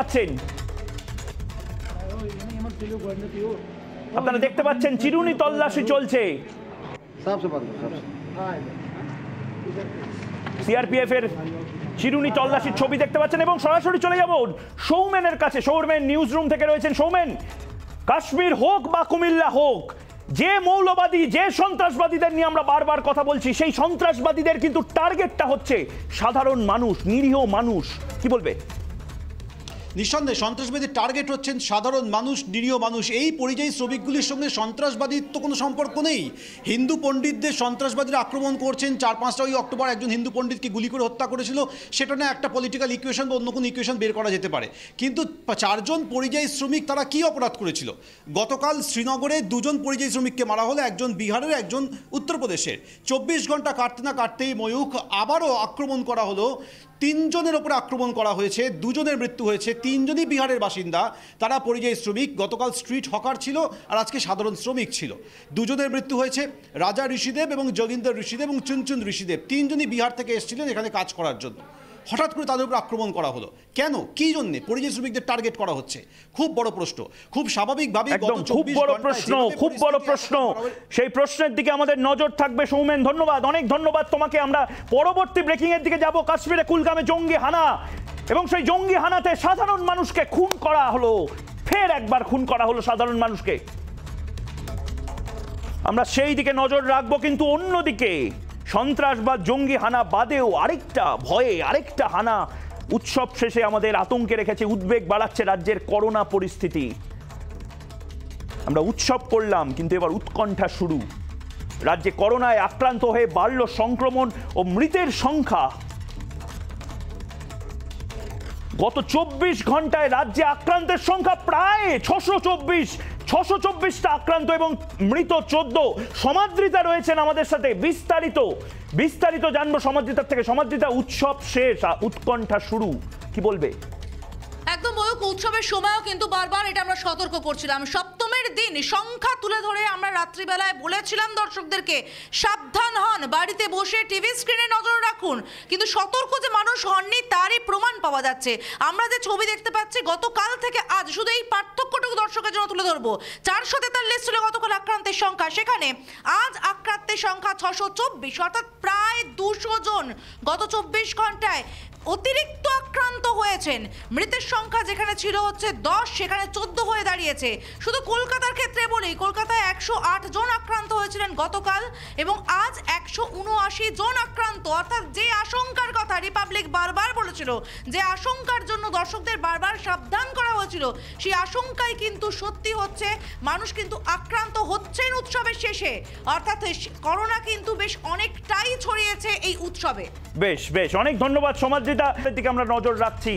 পাচ্ছেন, চিরুনি তল্লাশি চলছে। সিআরপিএফ এর চিরুনি তল্লাশির ছবি দেখতে পাচ্ছেন এবং সরাসরি চলে যাব সৌমেনের কাছে। সৌমেন নিউজ রুম থেকে রয়েছেন। সৌমেন, কাশ্মীর হোক বা কুমিল্লা হোক, যে মৌলবাদী যে সন্ত্রাসবাদীদের নিয়ে আমরা বারবার কথা বলছি, সেই সন্ত্রাসবাদীদের কিন্তু টার্গেটটা হচ্ছে সাধারণ মানুষ, নিরীহ মানুষ, কি বলবে? নিঃসন্দেহে সন্ত্রাসবাদীর টার্গেট হচ্ছেন সাধারণ মানুষ, নিরীহ মানুষ। এই পরিযায়ী শ্রমিকগুলির সঙ্গে সন্ত্রাসবাদীর তো কোনো সম্পর্ক নেই। হিন্দু পণ্ডিতদের সন্ত্রাসবাদীরা আক্রমণ করছেন। 4-5ই অক্টোবর একজন হিন্দু পণ্ডিতকে গুলি করে হত্যা করেছিল, সেটা না একটা পলিটিক্যাল ইকুয়েশন বা অন্য কোনো ইকুয়েশন বের করা যেতে পারে। কিন্তু 4 জন পরিযায়ী শ্রমিক তারা কি অপরাধ করেছিল? গতকাল শ্রীনগরে 2 জন পরিযায়ী শ্রমিককে মারা হলো, একজন বিহারের, একজন উত্তরপ্রদেশের। 24 ঘন্টা কাটতে না কাটতেই ময়ূখ আবারও আক্রমণ করা হলো। 3 জনের ওপরে আক্রমণ করা হয়েছে, 2 জনের মৃত্যু হয়েছে। 3 জনই বিহারের বাসিন্দা, তারা পরিযায়ী শ্রমিক। গতকাল স্ট্রিট হকার ছিল আর আজকে সাধারণ শ্রমিক ছিল। 2 জনের মৃত্যু হয়েছে, রাজা ঋষিদেব এবং যোগিন্দর ঋষিদেব এবং চুনচুন ঋষিদেব। 3 জনই বিহার থেকে এসেছিলেন এখানে কাজ করার জন্য। হঠাৎ করে তাদের উপর আক্রমণ করা হলো কেন? কি জন্যে পরিযায়ী শ্রমিকদের টার্গেট করা হচ্ছে? খুব বড় প্রশ্ন। খুব স্বাভাবিকভাবে খুব বড় প্রশ্ন। সেই প্রশ্নের দিকে আমাদের নজর থাকবে। সৌমেন, ধন্যবাদ, অনেক ধন্যবাদ তোমাকে। আমরা পরবর্তী ব্রেকিং এর দিকে যাব। কাশ্মীরে কুলগামে জঙ্গি হানা এবং সেই জঙ্গি হানাতে সাধারণ মানুষকে খুন করা হলো, ফের একবার খুন করা হলো সাধারণ মানুষকে। আমরা সেই দিকে নজর রাখবো। কিন্তু অন্যদিকে সন্ত্রাসবাদ জঙ্গি হানা বাদেও আরেকটা ভয়ে, আরেকটা হানা উৎসব শেষে আমাদের আতঙ্কে রেখেছে, উদ্বেগ বাড়াচ্ছে রাজ্যের করোনা পরিস্থিতি। আমরা উৎসব করলাম কিন্তু এবার উৎকণ্ঠা শুরু। রাজ্যে করোনায় আক্রান্ত হয়ে বাড়ল সংক্রমণ ও মৃতের সংখ্যা। গত 24 ঘন্টায় রাজ্যে আক্রান্তের সংখ্যা প্রায় 624টা আক্রান্ত এবং মৃত 14। সমাদৃতা রয়েছেন আমাদের সাথে, বিস্তারিত জানবো সমাদৃতার থেকে। সমাদৃতা, উৎসব শেষ, উৎকণ্ঠা শুরু, কি বলবে? একদম ময়ূক, উৎসবের সময়ও কিন্তু বারবার এটা আমরা সতর্ক করছিলাম। সপ্তমের দিন সংখ্যা তুলে ধরে আমরা রাত্রিবেলায় বলেছিলাম দর্শকদেরকে সাবধান হন, বাড়িতে বসে টিভি স্ক্রিনে নজর রাখুন। কিন্তু সতর্ক যে মানুষ হননি তারই প্রমাণ পাওয়া যাচ্ছে। আমরা যে ছবি দেখতে পাচ্ছি গতকাল থেকে আজ, শুধু এই পার্থক্যটুকু দর্শকের জন্য তুলে ধরবো। 443 ছিল গতকাল আক্রান্তের সংখ্যা, সেখানে আজ আক্রান্তের সংখ্যা 624, অর্থাৎ প্রায় 200 জন গত 24 ঘন্টায় অতিরিক্ত আক্রান্ত হয়েছেন। মৃতের সংখ্যা যেখানে ছিল হচ্ছে 10, সেখানে 14 হয়ে দাঁড়িয়েছে। শুধু কলকাতার ক্ষেত্রে বলি, কলকাতায় 108 জন আক্রান্ত হয়েছিলেন গতকাল এবং আজ 179 জন আক্রান্ত। অর্থাৎ যে আশঙ্কার কথা রিপাবলিক বারবার বলেছিল, যে আশঙ্কার জন্য দর্শকদের বারবার সাবধান করা হয়েছিল, সেই আশঙ্কাই কিন্তু সত্যি হচ্ছে। মানুষ কিন্তু আক্রান্ত হচ্ছেন উৎসবের শেষে, অর্থাৎ করোনা কিন্তু বেশ অনেকটাই ছড়িয়েছে এই উৎসবে। বেশ অনেক ধন্যবাদ সমাদৃতা। দিকে আমরা নজর রাখছি।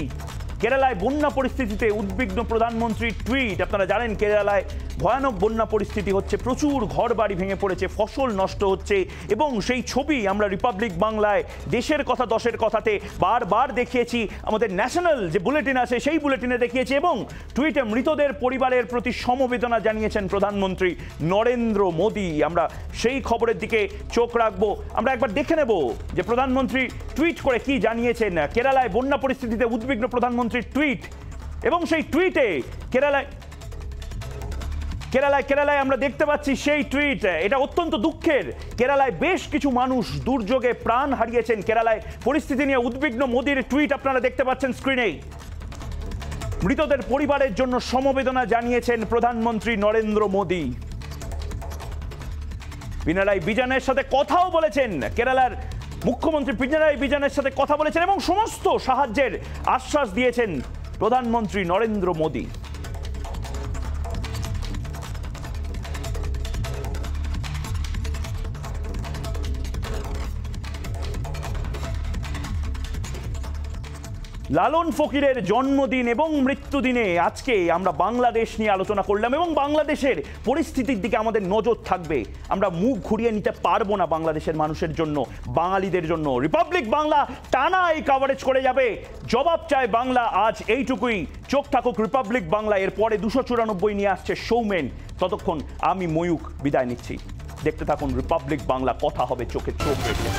কেরালায় বন্যা পরিস্থিতিতে উদ্বিগ্ন প্রধানমন্ত্রীর টুইট। আপনারা জানেন কেরালায় ভয়ানক বন্যা পরিস্থিতি হচ্ছে, প্রচুর ঘর বাড়ি ভেঙে পড়েছে, ফসল নষ্ট হচ্ছে এবং সেই ছবি আমরা রিপাবলিক বাংলায় দেশের কথা দশের কথাতে বারবার দেখিয়েছি। আমাদের ন্যাশনাল যে বুলেটিন আছে সেই বুলেটিনে দেখিয়েছি এবং টুইটে মৃতদের পরিবারের প্রতি সমবেদনা জানিয়েছেন প্রধানমন্ত্রী নরেন্দ্র মোদী। আমরা সেই খবরের দিকে চোখ রাখবো। আমরা একবার দেখে নেব যে প্রধানমন্ত্রী টুইট করে কি জানিয়েছেন। কেরালায় বন্যা পরিস্থিতিতে উদ্বিগ্ন প্রধানমন্ত্রীর টুইট এবং সেই টুইটে কেরালায় আমরা দেখতে পাচ্ছি সেই টুইট। এটা অত্যন্ত দুঃখের। কেরালায় বেশ কিছু মানুষ দুর্যোগে প্রাণ হারিয়েছেন। কেরালায় পরিস্থিতি নিয়ে উদ্বিগ্ন মোদীর টুইট আপনারা দেখতে পাচ্ছেন স্ক্রিনে। মৃতদের পরিবারের জন্য সমবেদনা জানিয়েছেন প্রধানমন্ত্রী নরেন্দ্র মোদী। পিনারাই বিজয়নের সাথে কথাও বলেছেন, কেরালার মুখ্যমন্ত্রী পিনারাই বিজয়নের সাথে কথা বলেছেন এবং সমস্ত সাহায্যের আশ্বাস দিয়েছেন প্রধানমন্ত্রী নরেন্দ্র মোদী। লালন ফকিরের জন্মদিন এবং মৃত্যুদিনে আজকে আমরা বাংলাদেশ নিয়ে আলোচনা করলাম এবং বাংলাদেশের পরিস্থিতির দিকে আমাদের নজর থাকবে। আমরা মুখ ঘুরিয়ে নিতে পারবো না বাংলাদেশের মানুষের জন্য, বাঙালিদের জন্য। রিপাবলিক বাংলা টানা এই কভারেজ করে যাবে। জবাব চায় বাংলা আজ এইটুকুই। চোখ থাকুক রিপাবলিক বাংলা। এরপরে 294 নিয়ে আসছে সৌমেন। ততক্ষণ আমি ময়ূক বিদায় নিচ্ছি। দেখতে থাকুন রিপাবলিক বাংলা। কথা হবে চোখে চোখ রেখে।